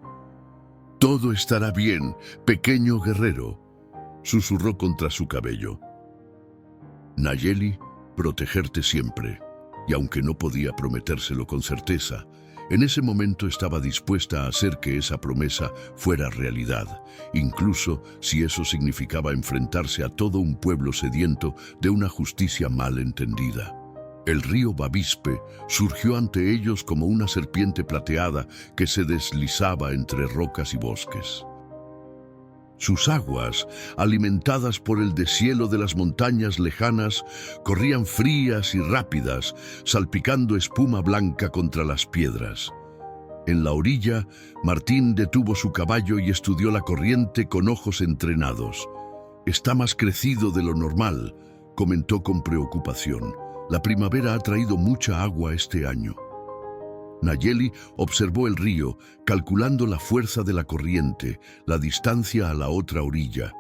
«Todo estará bien, pequeño guerrero», susurró contra su cabello. «Nayeli, protegerte siempre». Y aunque no podía prometérselo con certeza, en ese momento estaba dispuesta a hacer que esa promesa fuera realidad, incluso si eso significaba enfrentarse a todo un pueblo sediento de una justicia mal entendida. El río Bavispe surgió ante ellos como una serpiente plateada que se deslizaba entre rocas y bosques. Sus aguas, alimentadas por el deshielo de las montañas lejanas, corrían frías y rápidas, salpicando espuma blanca contra las piedras. En la orilla, Martín detuvo su caballo y estudió la corriente con ojos entrenados. «Está más crecido de lo normal», comentó con preocupación. «La primavera ha traído mucha agua este año». Nayeli observó el río, calculando la fuerza de la corriente, la distancia a la otra orilla.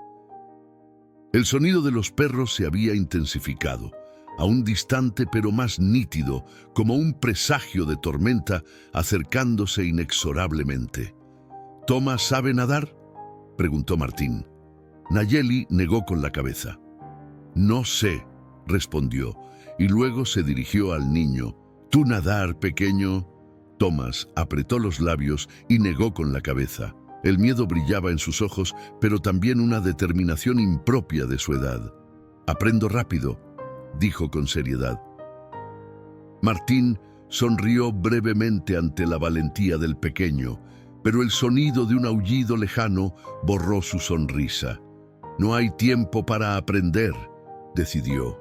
El sonido de los perros se había intensificado, aún distante pero más nítido, como un presagio de tormenta acercándose inexorablemente. «¿Tomás sabe nadar?», preguntó Martín. Nayeli negó con la cabeza. «No sé», respondió, y luego se dirigió al niño. «¿Tú nadar, pequeño?». Tomás apretó los labios y negó con la cabeza. El miedo brillaba en sus ojos, pero también una determinación impropia de su edad. «Aprendo rápido», dijo con seriedad. Martín sonrió brevemente ante la valentía del pequeño, pero el sonido de un aullido lejano borró su sonrisa. «No hay tiempo para aprender», decidió.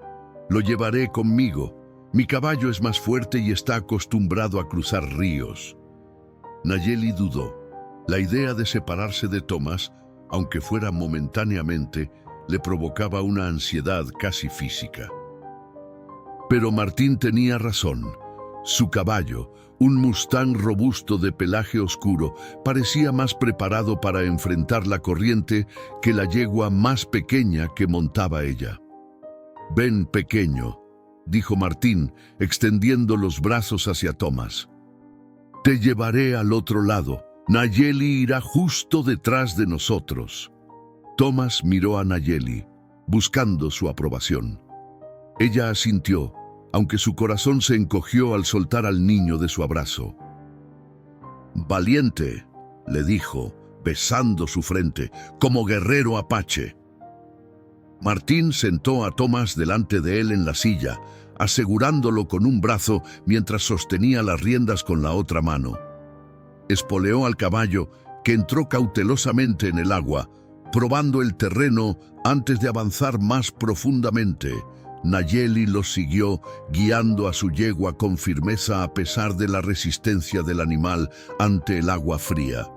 «Lo llevaré conmigo. Mi caballo es más fuerte y está acostumbrado a cruzar ríos». Nayeli dudó. La idea de separarse de Tomás, aunque fuera momentáneamente, le provocaba una ansiedad casi física. Pero Martín tenía razón. Su caballo, un mustang robusto de pelaje oscuro, parecía más preparado para enfrentar la corriente que la yegua más pequeña que montaba ella. «Ven, pequeño», dijo Martín, extendiendo los brazos hacia Tomás. «Te llevaré al otro lado. Nayeli irá justo detrás de nosotros». Tomás miró a Nayeli, buscando su aprobación. Ella asintió, aunque su corazón se encogió al soltar al niño de su abrazo. «Valiente», le dijo, besando su frente, «como guerrero apache». Martín sentó a Tomás delante de él en la silla, asegurándolo con un brazo mientras sostenía las riendas con la otra mano. Espoleó al caballo, que entró cautelosamente en el agua, probando el terreno antes de avanzar más profundamente. Nayeli los siguió, guiando a su yegua con firmeza a pesar de la resistencia del animal ante el agua fría.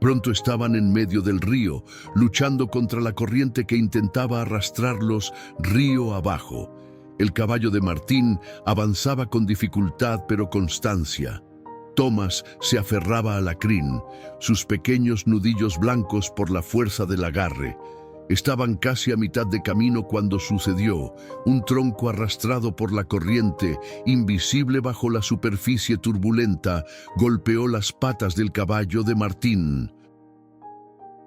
Pronto estaban en medio del río, luchando contra la corriente que intentaba arrastrarlos río abajo. El caballo de Martín avanzaba con dificultad pero constancia. Tomás se aferraba a la crin, sus pequeños nudillos blancos por la fuerza del agarre. Estaban casi a mitad de camino cuando sucedió. Un tronco arrastrado por la corriente, invisible bajo la superficie turbulenta, golpeó las patas del caballo de Martín.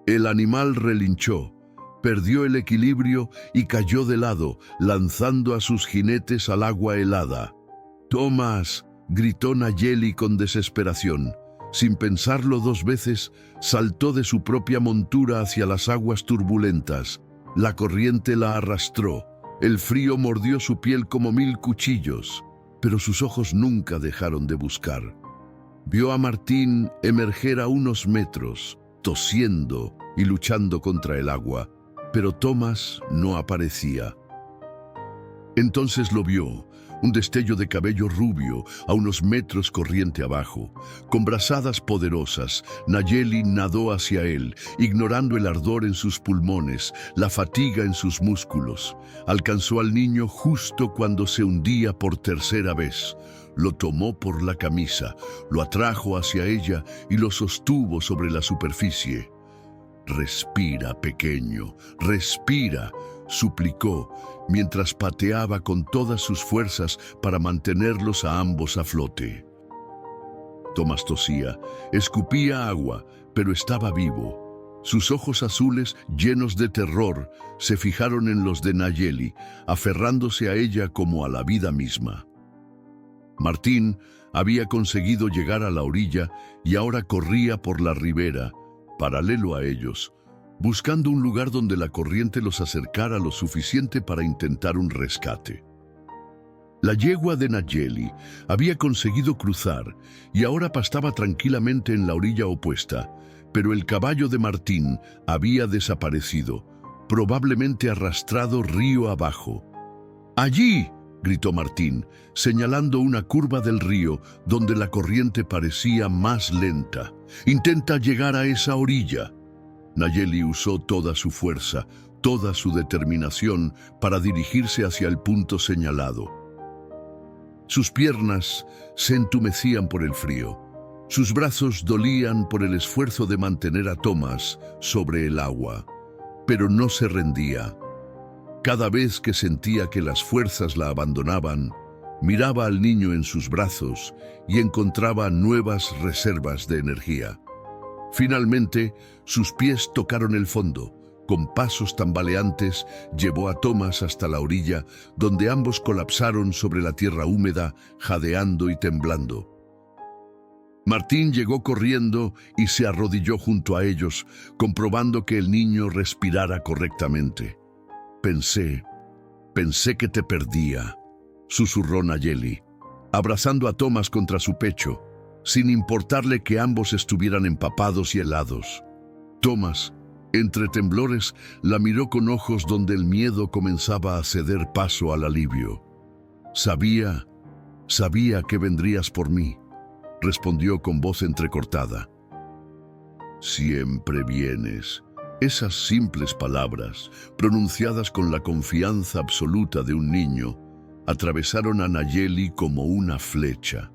El animal relinchó, perdió el equilibrio y cayó de lado, lanzando a sus jinetes al agua helada. «Tomás», gritó Nayeli con desesperación. Sin pensarlo dos veces, saltó de su propia montura hacia las aguas turbulentas. La corriente la arrastró. El frío mordió su piel como 1000 cuchillos, pero sus ojos nunca dejaron de buscar. Vio a Martín emerger a unos metros, tosiendo y luchando contra el agua, pero Thomas no aparecía. Entonces lo vio, un destello de cabello rubio a unos metros corriente abajo. Con brazadas poderosas, Nayeli nadó hacia él, ignorando el ardor en sus pulmones, la fatiga en sus músculos. Alcanzó al niño justo cuando se hundía por tercera vez. Lo tomó por la camisa, lo atrajo hacia ella y lo sostuvo sobre la superficie. «Respira, pequeño, respira», suplicó, mientras pateaba con todas sus fuerzas para mantenerlos a ambos a flote. Thomas tosía, escupía agua, pero estaba vivo. Sus ojos azules, llenos de terror, se fijaron en los de Nayeli, aferrándose a ella como a la vida misma. Martín había conseguido llegar a la orilla y ahora corría por la ribera, paralelo a ellos, buscando un lugar donde la corriente los acercara lo suficiente para intentar un rescate. La yegua de Nayeli había conseguido cruzar y ahora pastaba tranquilamente en la orilla opuesta, pero el caballo de Martín había desaparecido, probablemente arrastrado río abajo. «¡Allí!», gritó Martín, señalando una curva del río donde la corriente parecía más lenta. «Intenta llegar a esa orilla». Nayeli usó toda su fuerza, toda su determinación para dirigirse hacia el punto señalado. Sus piernas se entumecían por el frío. Sus brazos dolían por el esfuerzo de mantener a Thomas sobre el agua, pero no se rendía. Cada vez que sentía que las fuerzas la abandonaban, miraba al niño en sus brazos y encontraba nuevas reservas de energía. Finalmente, sus pies tocaron el fondo. Con pasos tambaleantes, llevó a Thomas hasta la orilla, donde ambos colapsaron sobre la tierra húmeda, jadeando y temblando. Martín llegó corriendo y se arrodilló junto a ellos, comprobando que el niño respirara correctamente. Pensé que te perdía», susurró Nayeli, abrazando a Thomas contra su pecho, sin importarle que ambos estuvieran empapados y helados. Thomas, entre temblores, la miró con ojos donde el miedo comenzaba a ceder paso al alivio. Sabía que vendrías por mí», respondió con voz entrecortada. «Siempre vienes». Esas simples palabras, pronunciadas con la confianza absoluta de un niño, atravesaron a Nayeli como una flecha.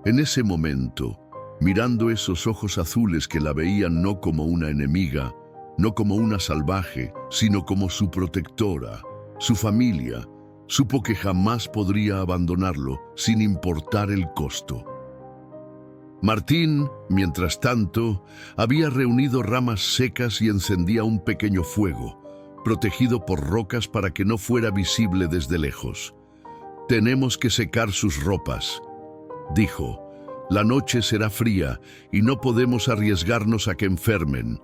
En ese momento, mirando esos ojos azules que la veían no como una enemiga, no como una salvaje, sino como su protectora, su familia, supo que jamás podría abandonarlo sin importar el costo. Martín, mientras tanto, había reunido ramas secas y encendía un pequeño fuego, protegido por rocas para que no fuera visible desde lejos. «Tenemos que secar sus ropas», dijo. «La noche será fría y no podemos arriesgarnos a que enfermen».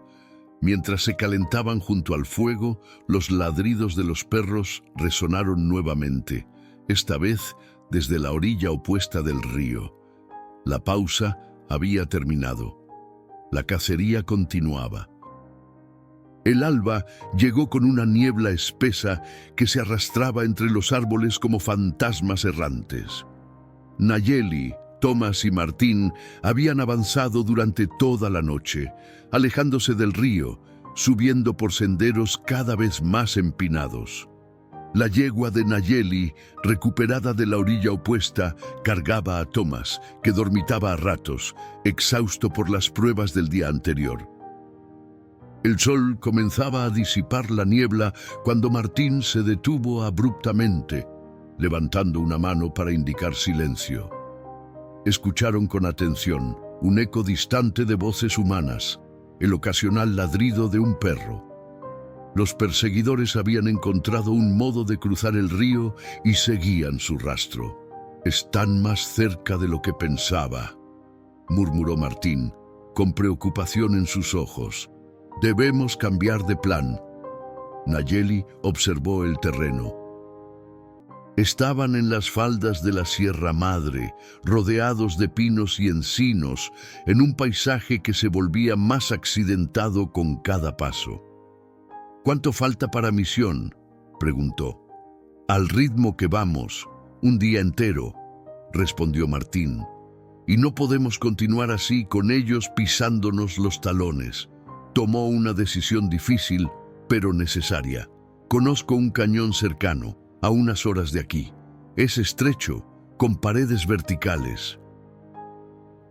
Mientras se calentaban junto al fuego, los ladridos de los perros resonaron nuevamente, esta vez desde la orilla opuesta del río. La pausa había terminado. La cacería continuaba. El alba llegó con una niebla espesa que se arrastraba entre los árboles como fantasmas errantes. Nayeli, Thomas y Martín habían avanzado durante toda la noche, alejándose del río, subiendo por senderos cada vez más empinados. La yegua de Nayeli, recuperada de la orilla opuesta, cargaba a Thomas, que dormitaba a ratos, exhausto por las pruebas del día anterior. El sol comenzaba a disipar la niebla cuando Martín se detuvo abruptamente, levantando una mano para indicar silencio. Escucharon con atención un eco distante de voces humanas, el ocasional ladrido de un perro. Los perseguidores habían encontrado un modo de cruzar el río y seguían su rastro. «Están más cerca de lo que pensaba», murmuró Martín, con preocupación en sus ojos. «Debemos cambiar de plan». Nayeli observó el terreno. Estaban en las faldas de la Sierra Madre, rodeados de pinos y encinos, en un paisaje que se volvía más accidentado con cada paso. «¿Cuánto falta para misión?», preguntó. «Al ritmo que vamos, un día entero», respondió Martín. «Y no podemos continuar así con ellos pisándonos los talones». Tomó una decisión difícil, pero necesaria. «Conozco un cañón cercano, a unas horas de aquí. Es estrecho, con paredes verticales.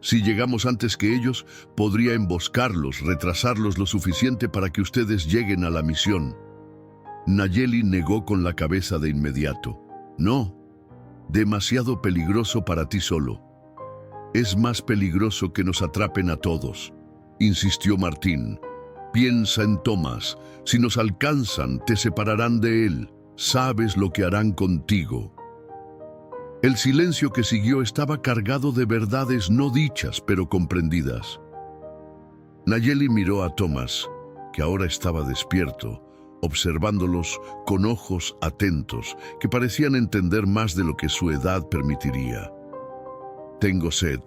Si llegamos antes que ellos, podría emboscarlos, retrasarlos lo suficiente para que ustedes lleguen a la misión». Nayeli negó con la cabeza de inmediato. «No, demasiado peligroso para ti solo. Es más peligroso que nos atrapen a todos», insistió Martín. «Piensa en Thomas. Si nos alcanzan, te separarán de él. Sabes lo que harán contigo». El silencio que siguió estaba cargado de verdades no dichas, pero comprendidas. Nayeli miró a Thomas, que ahora estaba despierto, observándolos con ojos atentos, que parecían entender más de lo que su edad permitiría. «Tengo sed»,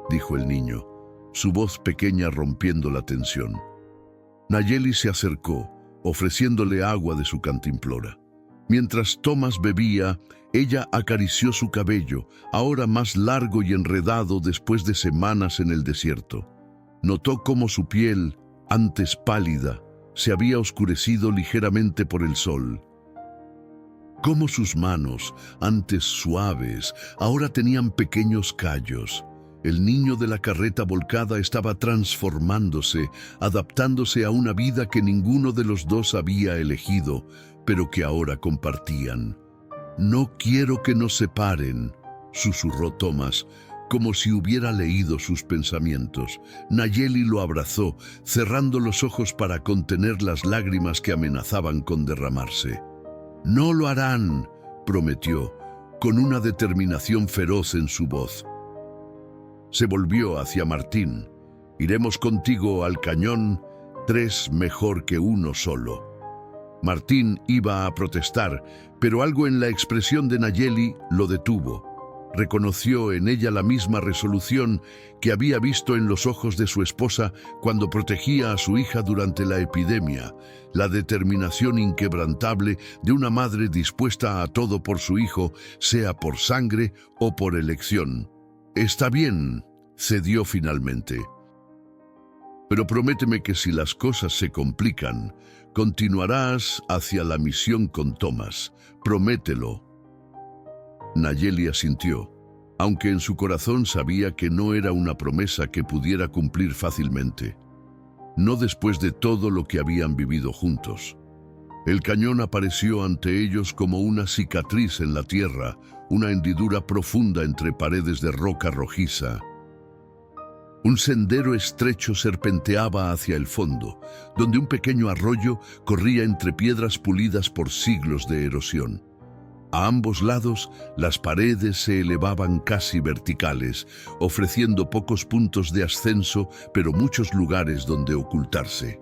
dijo el niño, su voz pequeña rompiendo la tensión. Nayeli se acercó, ofreciéndole agua de su cantimplora. Mientras Thomas bebía, ella acarició su cabello, ahora más largo y enredado después de semanas en el desierto. Notó cómo su piel, antes pálida, se había oscurecido ligeramente por el sol. Cómo sus manos, antes suaves, ahora tenían pequeños callos. El niño de la carreta volcada estaba transformándose, adaptándose a una vida que ninguno de los dos había elegido, pero que ahora compartían. «No quiero que nos separen», susurró Thomas, como si hubiera leído sus pensamientos. Nayeli lo abrazó, cerrando los ojos para contener las lágrimas que amenazaban con derramarse. «No lo harán», prometió, con una determinación feroz en su voz. Se volvió hacia Martín. «Iremos contigo al cañón, 3 mejor que 1 solo». Martín iba a protestar, pero algo en la expresión de Nayeli lo detuvo. Reconoció en ella la misma resolución que había visto en los ojos de su esposa cuando protegía a su hija durante la epidemia, la determinación inquebrantable de una madre dispuesta a todo por su hijo, sea por sangre o por elección. «Está bien», cedió finalmente. «Pero prométeme que si las cosas se complican, continuarás hacia la misión con Thomas. Promételo». Nayeli asintió, aunque en su corazón sabía que no era una promesa que pudiera cumplir fácilmente. No después de todo lo que habían vivido juntos. El cañón apareció ante ellos como una cicatriz en la tierra, una hendidura profunda entre paredes de roca rojiza. Un sendero estrecho serpenteaba hacia el fondo, donde un pequeño arroyo corría entre piedras pulidas por siglos de erosión. A ambos lados, las paredes se elevaban casi verticales, ofreciendo pocos puntos de ascenso, pero muchos lugares donde ocultarse.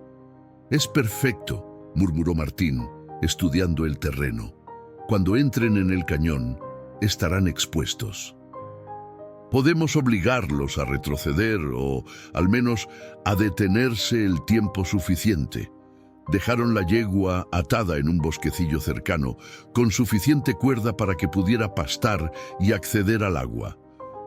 «Es perfecto», murmuró Martín, estudiando el terreno. «Cuando entren en el cañón, estarán expuestos. Podemos obligarlos a retroceder o, al menos, a detenerse el tiempo suficiente». Dejaron la yegua atada en un bosquecillo cercano, con suficiente cuerda para que pudiera pastar y acceder al agua.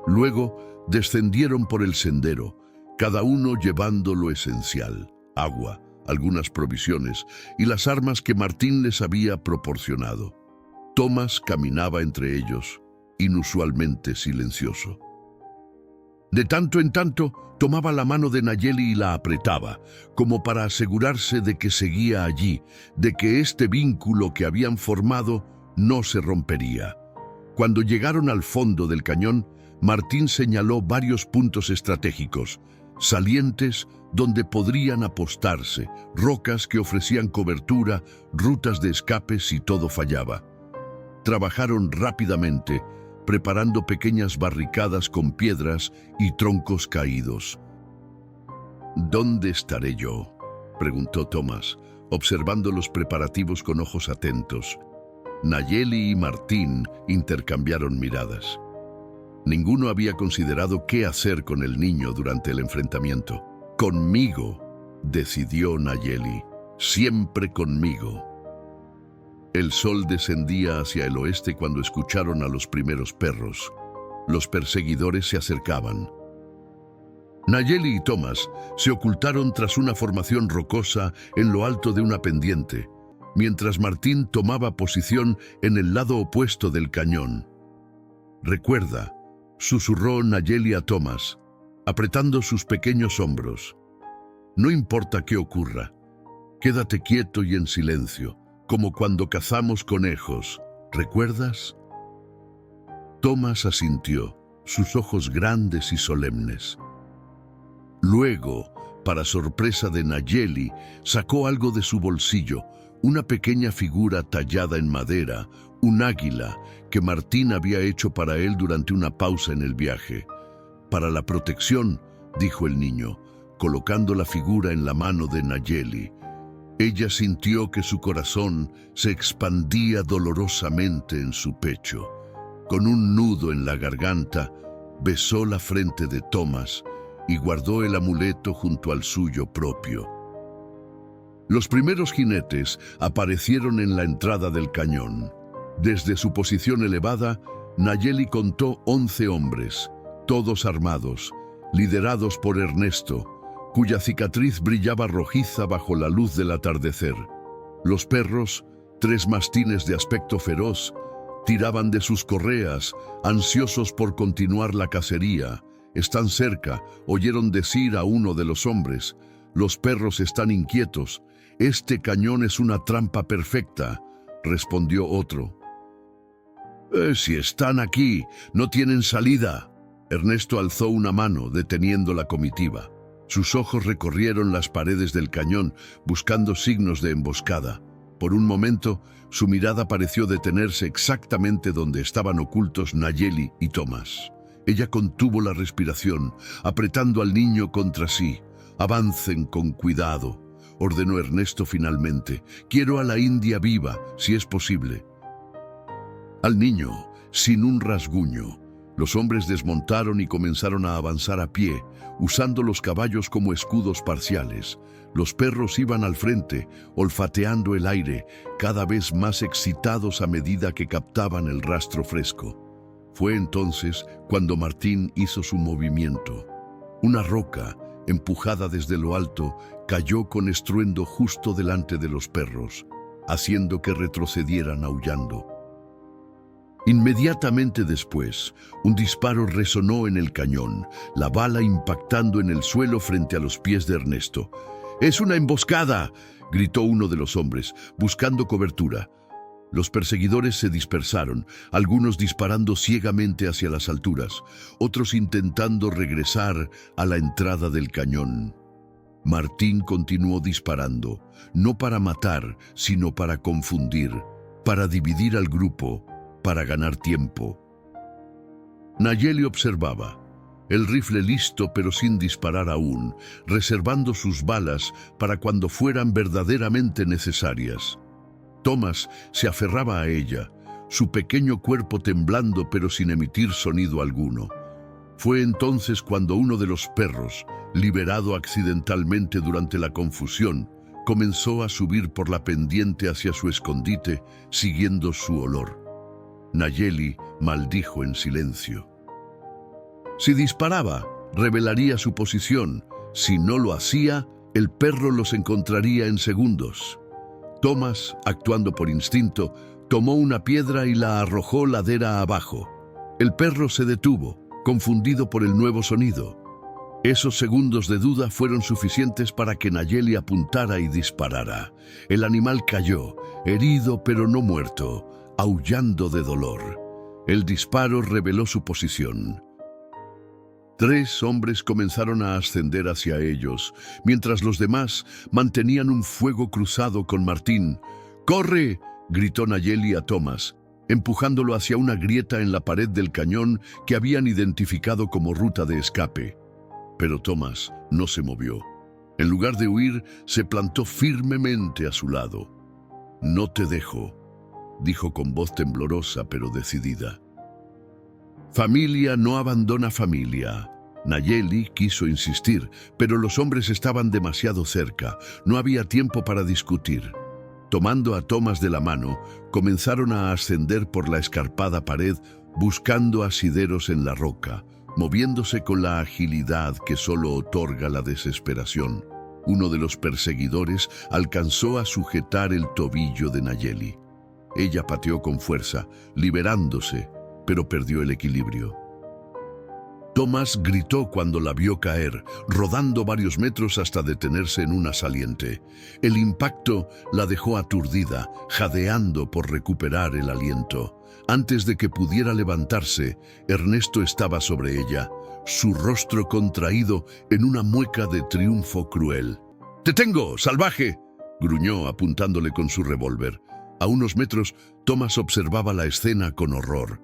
Luego descendieron por el sendero, cada uno llevando lo esencial: agua, algunas provisiones y las armas que Martín les había proporcionado. Thomas caminaba entre ellos, inusualmente silencioso. De tanto en tanto, tomaba la mano de Nayeli y la apretaba, como para asegurarse de que seguía allí, de que este vínculo que habían formado no se rompería. Cuando llegaron al fondo del cañón, Martín señaló varios puntos estratégicos, salientes donde podrían apostarse, rocas que ofrecían cobertura, rutas de escape si todo fallaba. Trabajaron rápidamente, preparando pequeñas barricadas con piedras y troncos caídos. «¿Dónde estaré yo?», preguntó Thomas, observando los preparativos con ojos atentos. Nayeli y Martín intercambiaron miradas. Ninguno había considerado qué hacer con el niño durante el enfrentamiento. «Conmigo», decidió Nayeli, «siempre conmigo». El sol descendía hacia el oeste cuando escucharon a los primeros perros. Los perseguidores se acercaban. Nayeli y Thomas se ocultaron tras una formación rocosa en lo alto de una pendiente, mientras Martín tomaba posición en el lado opuesto del cañón. «Recuerda», susurró Nayeli a Thomas, apretando sus pequeños hombros. «No importa qué ocurra, quédate quieto y en silencio, como cuando cazamos conejos, ¿recuerdas?» Thomas asintió, sus ojos grandes y solemnes. Luego, para sorpresa de Nayeli, sacó algo de su bolsillo, una pequeña figura tallada en madera, un águila que Martín había hecho para él durante una pausa en el viaje. «Para la protección», dijo el niño, colocando la figura en la mano de Nayeli. Ella sintió que su corazón se expandía dolorosamente en su pecho. Con un nudo en la garganta, besó la frente de Thomas y guardó el amuleto junto al suyo propio. Los primeros jinetes aparecieron en la entrada del cañón. Desde su posición elevada, Nayeli contó 11 hombres, todos armados, liderados por Ernesto, cuya cicatriz brillaba rojiza bajo la luz del atardecer. Los perros, 3 mastines de aspecto feroz, tiraban de sus correas, ansiosos por continuar la cacería. «Están cerca», oyeron decir a uno de los hombres. «Los perros están inquietos. Este cañón es una trampa perfecta», respondió otro. Si están aquí, no tienen salida». Ernesto alzó una mano, deteniendo la comitiva. Sus ojos recorrieron las paredes del cañón, buscando signos de emboscada. Por un momento, su mirada pareció detenerse exactamente donde estaban ocultos Nayeli y Thomas. Ella contuvo la respiración, apretando al niño contra sí. «Avancen con cuidado», ordenó Ernesto finalmente. «Quiero a la india viva, si es posible». Al niño, sin un rasguño. Los hombres desmontaron y comenzaron a avanzar a pie, usando los caballos como escudos parciales. Los perros iban al frente, olfateando el aire, cada vez más excitados a medida que captaban el rastro fresco. Fue entonces cuando Martín hizo su movimiento. Una roca, empujada desde lo alto, cayó con estruendo justo delante de los perros, haciendo que retrocedieran aullando. Inmediatamente después, un disparo resonó en el cañón, la bala impactando en el suelo frente a los pies de Ernesto. «¡Es una emboscada!», gritó uno de los hombres, buscando cobertura. Los perseguidores se dispersaron, algunos disparando ciegamente hacia las alturas, otros intentando regresar a la entrada del cañón. Martín continuó disparando, no para matar, sino para confundir, para dividir al grupo, para ganar tiempo. Nayeli observaba, el rifle listo pero sin disparar aún, reservando sus balas para cuando fueran verdaderamente necesarias. Thomas se aferraba a ella, su pequeño cuerpo temblando pero sin emitir sonido alguno. Fue entonces cuando uno de los perros, liberado accidentalmente durante la confusión, comenzó a subir por la pendiente hacia su escondite, siguiendo su olor. Nayeli maldijo en silencio. Si disparaba, revelaría su posición. Si no lo hacía, el perro los encontraría en segundos. Thomas, actuando por instinto, tomó una piedra y la arrojó ladera abajo. El perro se detuvo, confundido por el nuevo sonido. Esos segundos de duda fueron suficientes para que Nayeli apuntara y disparara. El animal cayó, herido pero no muerto, aullando de dolor. El disparo reveló su posición. 3 hombres comenzaron a ascender hacia ellos, mientras los demás mantenían un fuego cruzado con Martín. «¡Corre!», gritó Nayeli a Thomas, empujándolo hacia una grieta en la pared del cañón que habían identificado como ruta de escape. Pero Thomas no se movió. En lugar de huir, se plantó firmemente a su lado. «No te dejo», dijo con voz temblorosa pero decidida. Familia no abandona familia. Nayeli quiso insistir, pero los hombres estaban demasiado cerca. No había tiempo para discutir. Tomando a Thomas de la mano, comenzaron a ascender por la escarpada pared buscando asideros en la roca, moviéndose con la agilidad que solo otorga la desesperación. Uno de los perseguidores alcanzó a sujetar el tobillo de Nayeli. Ella pateó con fuerza, liberándose, pero perdió el equilibrio. Thomas gritó cuando la vio caer, rodando varios metros hasta detenerse en una saliente. El impacto la dejó aturdida, jadeando por recuperar el aliento. Antes de que pudiera levantarse, Ernesto estaba sobre ella, su rostro contraído en una mueca de triunfo cruel. «¡Te tengo, salvaje!», gruñó apuntándole con su revólver. A unos metros, Thomas observaba la escena con horror.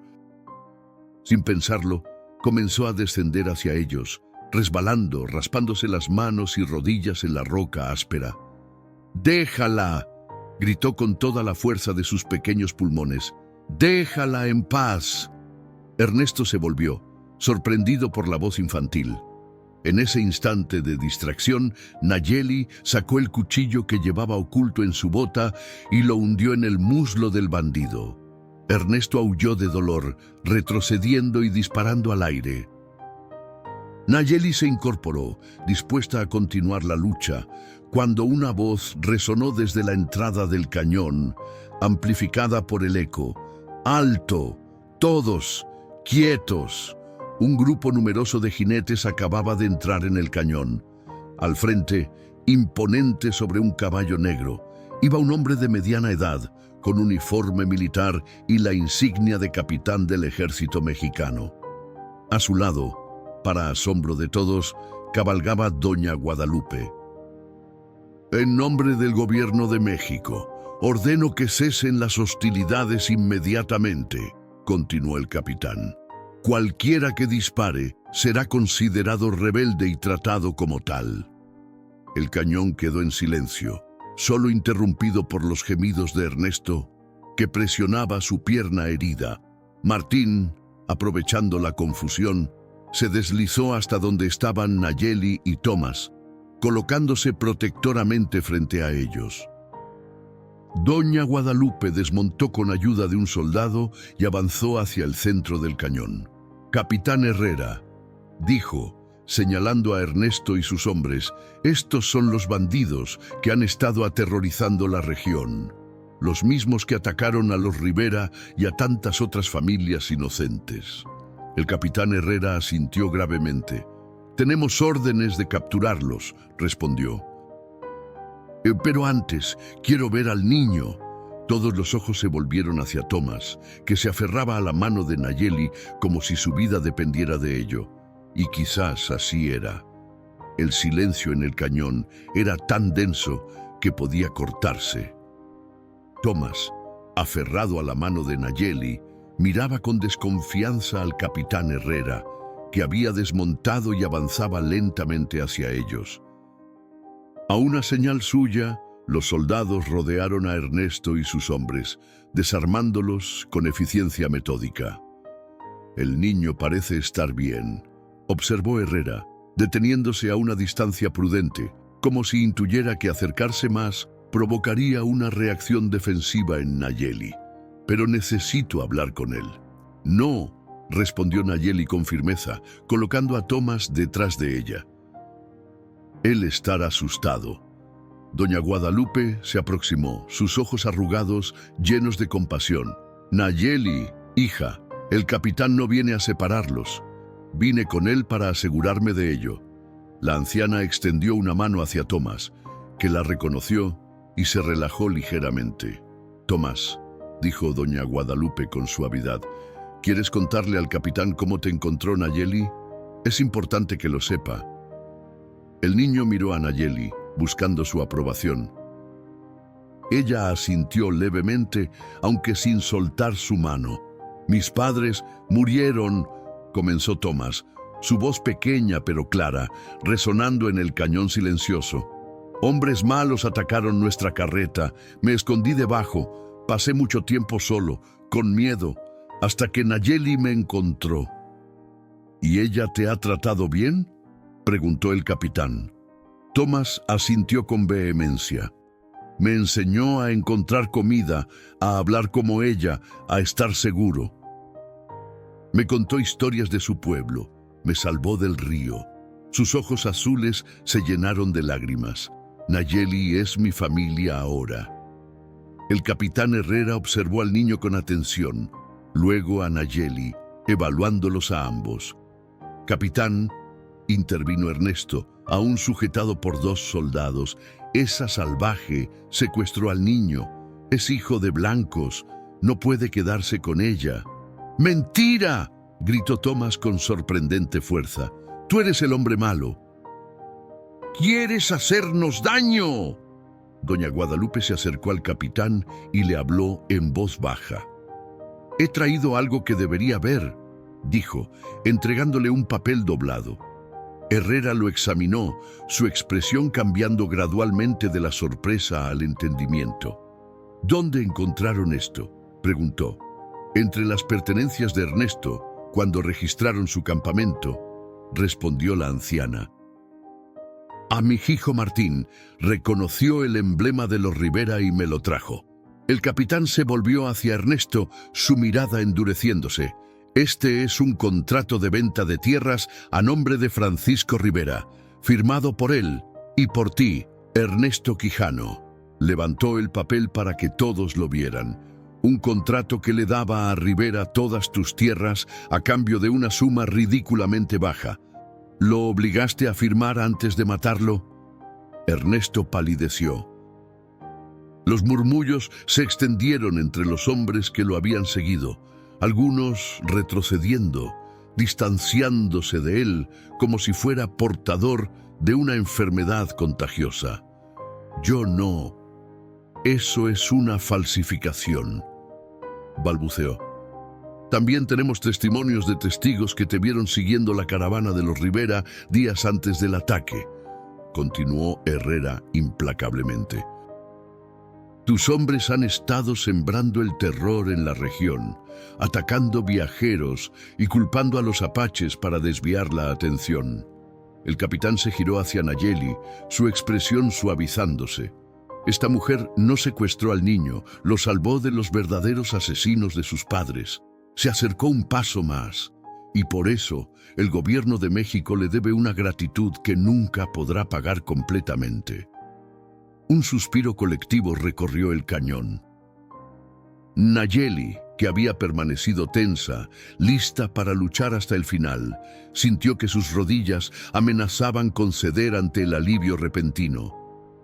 Sin pensarlo, comenzó a descender hacia ellos, resbalando, raspándose las manos y rodillas en la roca áspera. «¡Déjala!», gritó con toda la fuerza de sus pequeños pulmones. «¡Déjala en paz!». Ernesto se volvió, sorprendido por la voz infantil. En ese instante de distracción, Nayeli sacó el cuchillo que llevaba oculto en su bota y lo hundió en el muslo del bandido. Ernesto aulló de dolor, retrocediendo y disparando al aire. Nayeli se incorporó, dispuesta a continuar la lucha, cuando una voz resonó desde la entrada del cañón, amplificada por el eco. «¡Alto! ¡Todos! ¡Quietos!». Un grupo numeroso de jinetes acababa de entrar en el cañón. Al frente, imponente sobre un caballo negro, iba un hombre de mediana edad, con uniforme militar y la insignia de capitán del ejército mexicano. A su lado, para asombro de todos, cabalgaba doña Guadalupe. «En nombre del gobierno de México, ordeno que cesen las hostilidades inmediatamente», continuó el capitán. «Cualquiera que dispare será considerado rebelde y tratado como tal». El cañón quedó en silencio, solo interrumpido por los gemidos de Ernesto, que presionaba su pierna herida. Martín, aprovechando la confusión, se deslizó hasta donde estaban Nayeli y Thomas, colocándose protectoramente frente a ellos. Doña Guadalupe desmontó con ayuda de un soldado y avanzó hacia el centro del cañón. «Capitán Herrera», dijo, señalando a Ernesto y sus hombres, «estos son los bandidos que han estado aterrorizando la región, los mismos que atacaron a los Rivera y a tantas otras familias inocentes». El capitán Herrera asintió gravemente. «Tenemos órdenes de capturarlos», respondió. «Pero antes, quiero ver al niño». Todos los ojos se volvieron hacia Thomas, que se aferraba a la mano de Nayeli como si su vida dependiera de ello. Y quizás así era. El silencio en el cañón era tan denso que podía cortarse. Thomas, aferrado a la mano de Nayeli, miraba con desconfianza al capitán Herrera, que había desmontado y avanzaba lentamente hacia ellos. A una señal suya, los soldados rodearon a Ernesto y sus hombres, desarmándolos con eficiencia metódica. «El niño parece estar bien», observó Herrera, deteniéndose a una distancia prudente, como si intuyera que acercarse más provocaría una reacción defensiva en Nayeli. «Pero necesito hablar con él». «No», respondió Nayeli con firmeza, colocando a Thomas detrás de ella. «Él estará asustado». Doña Guadalupe se aproximó, sus ojos arrugados, llenos de compasión. «Nayeli, hija, el capitán no viene a separarlos. Vine con él para asegurarme de ello». La anciana extendió una mano hacia Thomas, que la reconoció y se relajó ligeramente. «Thomas», dijo doña Guadalupe con suavidad, «¿quieres contarle al capitán cómo te encontró Nayeli? Es importante que lo sepa». El niño miró a Nayeli, buscando su aprobación. Ella asintió levemente, aunque sin soltar su mano. «Mis padres murieron», comenzó Thomas, su voz pequeña pero clara, resonando en el cañón silencioso. «Hombres malos atacaron nuestra carreta, me escondí debajo, Pasé mucho tiempo solo, con miedo, hasta que Nayeli me encontró. ¿Y ella te ha tratado bien?, preguntó el capitán. Tomás asintió con vehemencia. Me enseñó a encontrar comida, a hablar como ella, a estar seguro. Me contó historias de su pueblo, me salvó del río. Sus ojos azules se llenaron de lágrimas. Nayeli es mi familia ahora. El capitán Herrera observó al niño con atención, luego a Nayeli, evaluándolos a ambos. Capitán, intervino Ernesto, aún sujetado por 2 soldados, esa salvaje secuestró al niño. Es hijo de blancos, no puede quedarse con ella. ¡Mentira!, gritó Tomás con sorprendente fuerza. Tú eres el hombre malo. ¿Quieres hacernos daño? Doña Guadalupe se acercó al capitán y le habló en voz baja. He traído algo que debería ver, dijo, entregándole un papel doblado. Herrera lo examinó, su expresión cambiando gradualmente de la sorpresa al entendimiento. ¿Dónde encontraron esto?, preguntó. Entre las pertenencias de Ernesto, cuando registraron su campamento, respondió la anciana. A mi hijo Martín reconoció el emblema de los Rivera y me lo trajo. El capitán se volvió hacia Ernesto, su mirada endureciéndose. Este es un contrato de venta de tierras a nombre de Francisco Rivera, firmado por él y por ti, Ernesto Quijano. Levantó el papel para que todos lo vieran. Un contrato que le daba a Rivera todas tus tierras a cambio de una suma ridículamente baja. ¿Lo obligaste a firmar antes de matarlo? Ernesto palideció. Los murmullos se extendieron entre los hombres que lo habían seguido, algunos retrocediendo, distanciándose de él como si fuera portador de una enfermedad contagiosa. Yo no. Eso es una falsificación, balbuceó. También tenemos testimonios de testigos que te vieron siguiendo la caravana de los Rivera días antes del ataque, continuó Herrera implacablemente. Tus hombres han estado sembrando el terror en la región, atacando viajeros y culpando a los apaches para desviar la atención. El capitán se giró hacia Nayeli, su expresión suavizándose. Esta mujer no secuestró al niño, lo salvó de los verdaderos asesinos de sus padres. Se acercó un paso más, y por eso el gobierno de México le debe una gratitud que nunca podrá pagar completamente. Un suspiro colectivo recorrió el cañón. Nayeli, que había permanecido tensa, lista para luchar hasta el final, sintió que sus rodillas amenazaban con ceder ante el alivio repentino.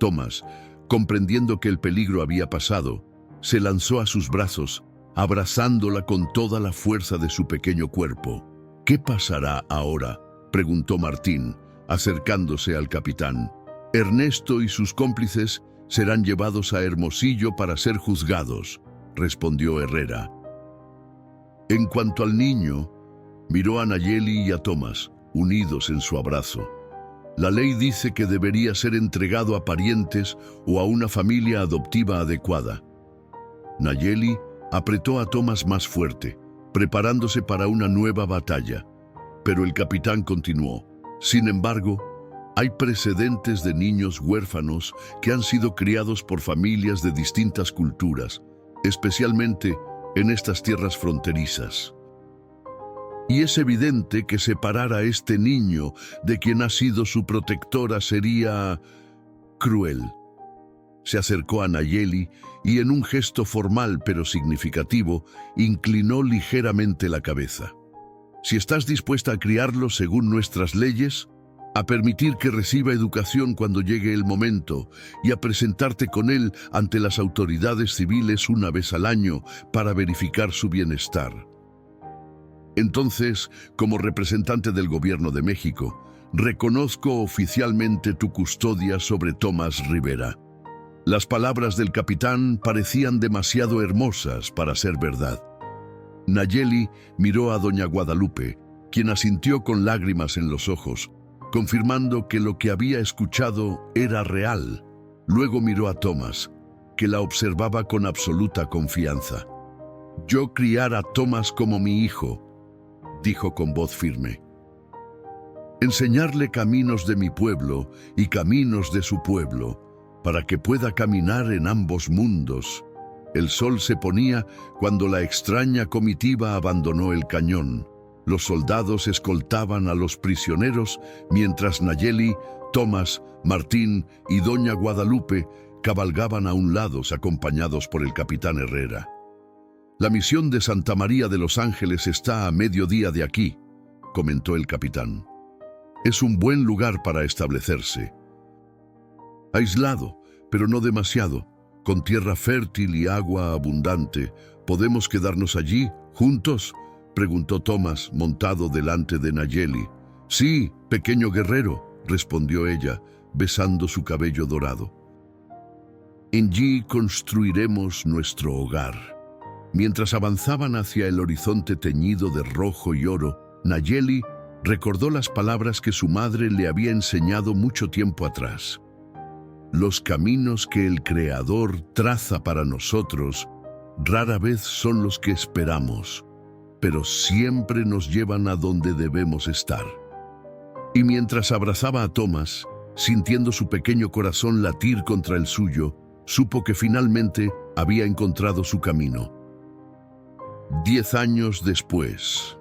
Tomás, comprendiendo que el peligro había pasado, se lanzó a sus brazos, abrazándola con toda la fuerza de su pequeño cuerpo. ¿Qué pasará ahora?, preguntó Martín, acercándose al capitán. Ernesto y sus cómplices serán llevados a Hermosillo para ser juzgados, respondió Herrera. En cuanto al niño, miró a Nayeli y a Tomás, unidos en su abrazo. La ley dice que debería ser entregado a parientes o a una familia adoptiva adecuada. Nayeli apretó a Tomás más fuerte, preparándose para una nueva batalla. Pero el capitán continuó. Sin embargo, hay precedentes de niños huérfanos que han sido criados por familias de distintas culturas, especialmente en estas tierras fronterizas. Y es evidente que separar a este niño de quien ha sido su protectora sería cruel. Se acercó a Nayeli y en un gesto formal pero significativo, inclinó ligeramente la cabeza. Si estás dispuesta a criarlo según nuestras leyes, a permitir que reciba educación cuando llegue el momento y a presentarte con él ante las autoridades civiles una vez al año para verificar su bienestar. Entonces, como representante del gobierno de México, reconozco oficialmente tu custodia sobre Tomás Rivera. Las palabras del capitán parecían demasiado hermosas para ser verdad. Nayeli miró a doña Guadalupe, quien asintió con lágrimas en los ojos, confirmando que lo que había escuchado era real. Luego miró a Tomás. que la observaba con absoluta confianza. «Yo criar a Tomás como mi hijo», dijo con voz firme. «Enseñarle caminos de mi pueblo y caminos de su pueblo, para que pueda caminar en ambos mundos». El sol se ponía cuando la extraña comitiva abandonó el cañón. Los soldados escoltaban a los prisioneros, mientras Nayeli, Tomás, Martín y doña Guadalupe cabalgaban a un lado acompañados por el capitán Herrera. «La misión de Santa María de los Ángeles está a mediodía de aquí», comentó el capitán. «Es un buen lugar para establecerse. Aislado, pero no demasiado, con tierra fértil y agua abundante. ¿Podemos quedarnos allí, juntos?», preguntó Tomás, montado delante de Nayeli. «Sí, pequeño guerrero», respondió ella, besando su cabello dorado. «Allí construiremos nuestro hogar». Mientras avanzaban hacia el horizonte teñido de rojo y oro, Nayeli recordó las palabras que su madre le había enseñado mucho tiempo atrás. «Los caminos que el Creador traza para nosotros rara vez son los que esperamos, pero siempre nos llevan a donde debemos estar». Y mientras abrazaba a Tomás, sintiendo su pequeño corazón latir contra el suyo, supo que finalmente había encontrado su camino. 10 años después,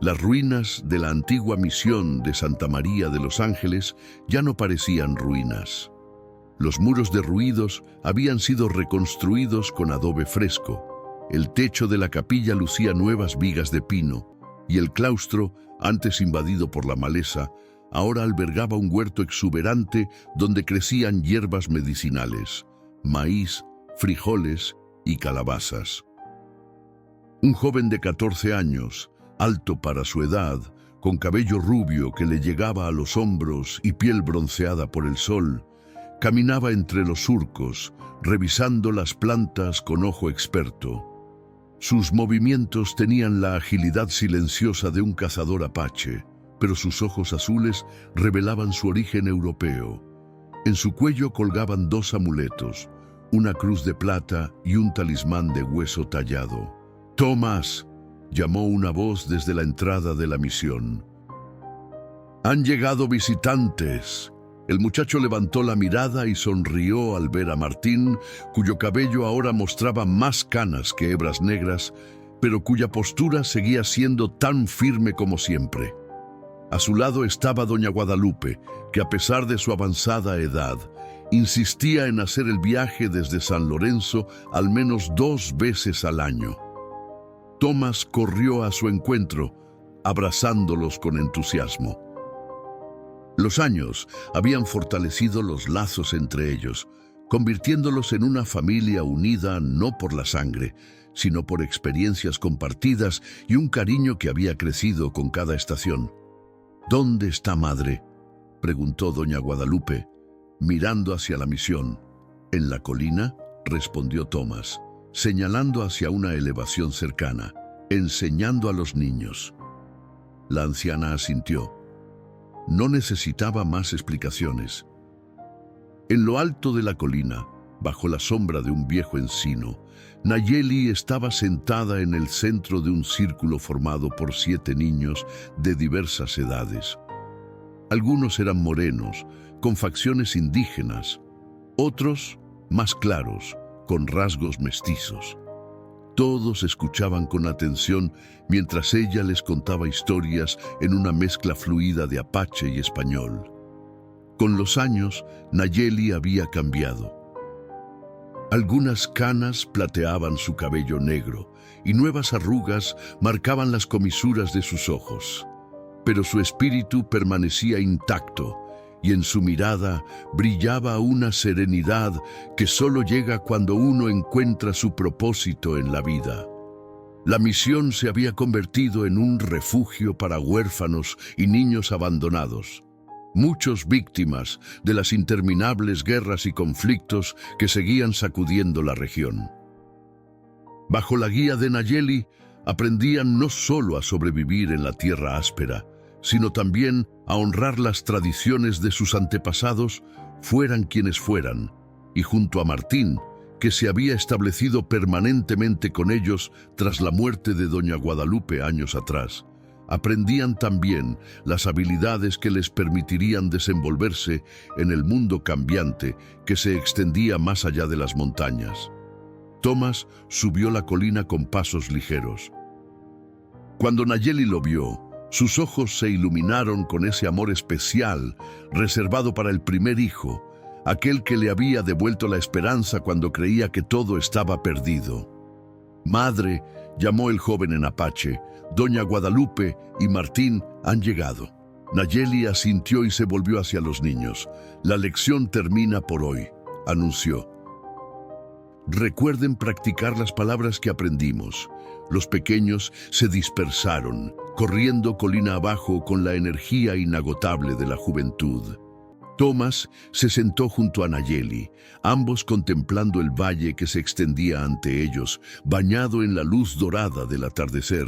las ruinas de la antigua misión de Santa María de los Ángeles ya no parecían ruinas. Los muros derruidos habían sido reconstruidos con adobe fresco, el techo de la capilla lucía nuevas vigas de pino, y el claustro, antes invadido por la maleza, ahora albergaba un huerto exuberante donde crecían hierbas medicinales, maíz, frijoles y calabazas. Un joven de 14 años, alto para su edad, con cabello rubio que le llegaba a los hombros y piel bronceada por el sol, caminaba entre los surcos, revisando las plantas con ojo experto. Sus movimientos tenían la agilidad silenciosa de un cazador apache, pero sus ojos azules revelaban su origen europeo. En su cuello colgaban 2 amuletos, una cruz de plata y un talismán de hueso tallado. «Tomás», llamó una voz desde la entrada de la misión. «Han llegado visitantes». El muchacho levantó la mirada y sonrió al ver a Martín, cuyo cabello ahora mostraba más canas que hebras negras, pero cuya postura seguía siendo tan firme como siempre. A su lado estaba doña Guadalupe, que a pesar de su avanzada edad, insistía en hacer el viaje desde San Lorenzo al menos 2 veces al año. Tomás corrió a su encuentro, abrazándolos con entusiasmo. Los años habían fortalecido los lazos entre ellos, convirtiéndolos en una familia unida no por la sangre, sino por experiencias compartidas y un cariño que había crecido con cada estación. «¿Dónde está madre?», preguntó doña Guadalupe, mirando hacia la misión. «En la colina», respondió Tomás, señalando hacia una elevación cercana, enseñando a los niños. La anciana asintió. No necesitaba más explicaciones. En lo alto de la colina, bajo la sombra de un viejo encino, Nayeli estaba sentada en el centro de un círculo formado por 7 niños de diversas edades. Algunos eran morenos, con facciones indígenas, otros más claros, con rasgos mestizos. Todos escuchaban con atención mientras ella les contaba historias en una mezcla fluida de apache y español. Con los años, Nayeli había cambiado. Algunas canas plateaban su cabello negro y nuevas arrugas marcaban las comisuras de sus ojos. Pero su espíritu permanecía intacto y en su mirada brillaba una serenidad que solo llega cuando uno encuentra su propósito en la vida. La misión se había convertido en un refugio para huérfanos y niños abandonados, muchos víctimas de las interminables guerras y conflictos que seguían sacudiendo la región. Bajo la guía de Nayeli, aprendían no solo a sobrevivir en la tierra áspera, sino también a honrar las tradiciones de sus antepasados, fueran quienes fueran, y junto a Martín, que se había establecido permanentemente con ellos tras la muerte de doña Guadalupe años atrás. Aprendían también las habilidades que les permitirían desenvolverse en el mundo cambiante que se extendía más allá de las montañas. Tomás subió la colina con pasos ligeros. Cuando Nayeli lo vio, sus ojos se iluminaron con ese amor especial reservado para el primer hijo, aquel que le había devuelto la esperanza cuando creía que todo estaba perdido. «Madre», llamó el joven en apache, «Doña Guadalupe y Martín han llegado». Nayeli asintió y se volvió hacia los niños. «La lección termina por hoy», anunció. «Recuerden practicar las palabras que aprendimos». Los pequeños se dispersaron, corriendo colina abajo con la energía inagotable de la juventud. Tomás se sentó junto a Nayeli, ambos contemplando el valle que se extendía ante ellos, bañado en la luz dorada del atardecer.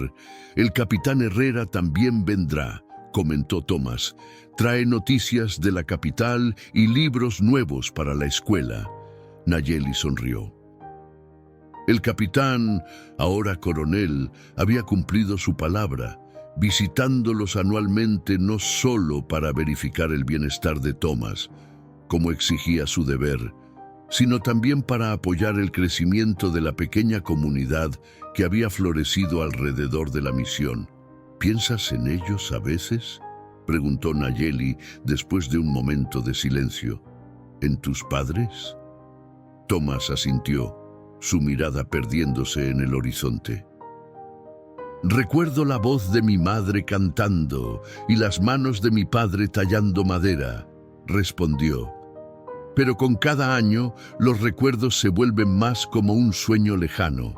«El capitán Herrera también vendrá», comentó Tomás. «Trae noticias de la capital y libros nuevos para la escuela». Nayeli sonrió. El capitán, ahora coronel, había cumplido su palabra, visitándolos anualmente no solo para verificar el bienestar de Tomás, como exigía su deber, sino también para apoyar el crecimiento de la pequeña comunidad que había florecido alrededor de la misión. «¿Piensas en ellos a veces?», preguntó Nayeli después de un momento de silencio. «¿En tus padres?». Tomás asintió, su mirada perdiéndose en el horizonte. «Recuerdo la voz de mi madre cantando y las manos de mi padre tallando madera», respondió. «Pero con cada año los recuerdos se vuelven más como un sueño lejano».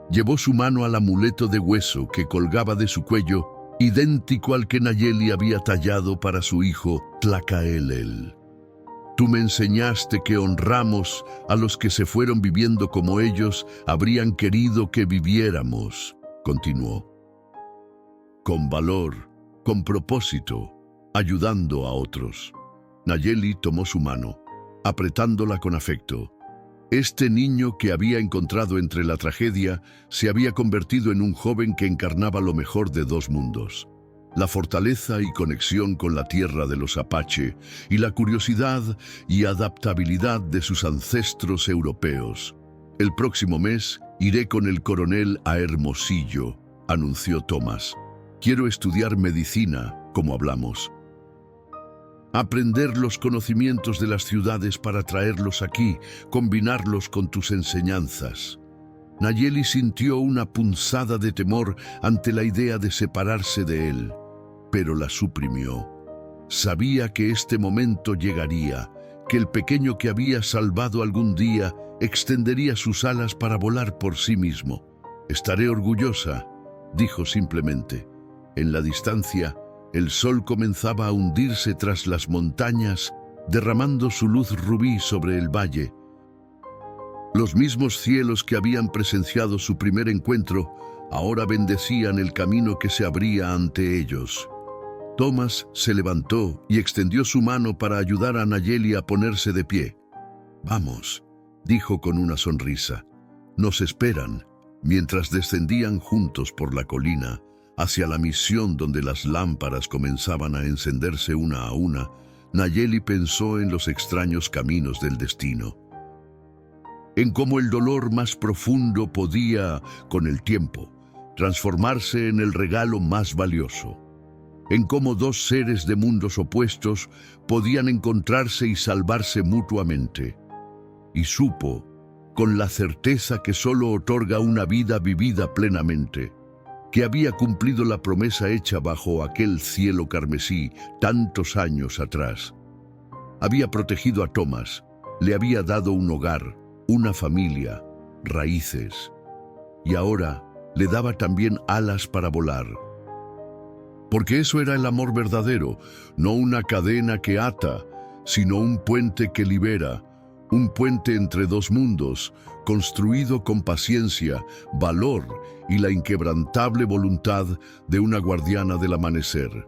Llevó su mano al amuleto de hueso que colgaba de su cuello, idéntico al que Nayeli había tallado para su hijo Tlacaelel. «Tú me enseñaste que honramos a los que se fueron viviendo como ellos habrían querido que viviéramos», continuó. «Con valor, con propósito, ayudando a otros». Nayeli tomó su mano, apretándola con afecto. Este niño que había encontrado entre la tragedia se había convertido en un joven que encarnaba lo mejor de dos mundos: la fortaleza y conexión con la tierra de los Apache y la curiosidad y adaptabilidad de sus ancestros europeos. «El próximo mes iré con el coronel a Hermosillo», anunció Tomás. «Quiero estudiar medicina, como hablamos. Aprender los conocimientos de las ciudades para traerlos aquí, combinarlos con tus enseñanzas». Nayeli sintió una punzada de temor ante la idea de separarse de él, pero la suprimió. Sabía que este momento llegaría, que el pequeño que había salvado algún día extendería sus alas para volar por sí mismo. «Estaré orgullosa», dijo simplemente. En la distancia, el sol comenzaba a hundirse tras las montañas, derramando su luz rubí sobre el valle. Los mismos cielos que habían presenciado su primer encuentro ahora bendecían el camino que se abría ante ellos. Tomás se levantó y extendió su mano para ayudar a Nayeli a ponerse de pie. «Vamos», dijo con una sonrisa. «Nos esperan», mientras descendían juntos por la colina hacia la misión donde las lámparas comenzaban a encenderse una a una. Nayeli pensó en los extraños caminos del destino, en cómo el dolor más profundo podía, con el tiempo, transformarse en el regalo más valioso, en cómo dos seres de mundos opuestos podían encontrarse y salvarse mutuamente. Y supo, con la certeza que solo otorga una vida vivida plenamente, que había cumplido la promesa hecha bajo aquel cielo carmesí tantos años atrás. Había protegido a Tomás, le había dado un hogar, una familia, raíces, y ahora le daba también alas para volar. Porque eso era el amor verdadero, no una cadena que ata, sino un puente que libera, un puente entre dos mundos, construido con paciencia, valor y la inquebrantable voluntad de una guardiana del amanecer.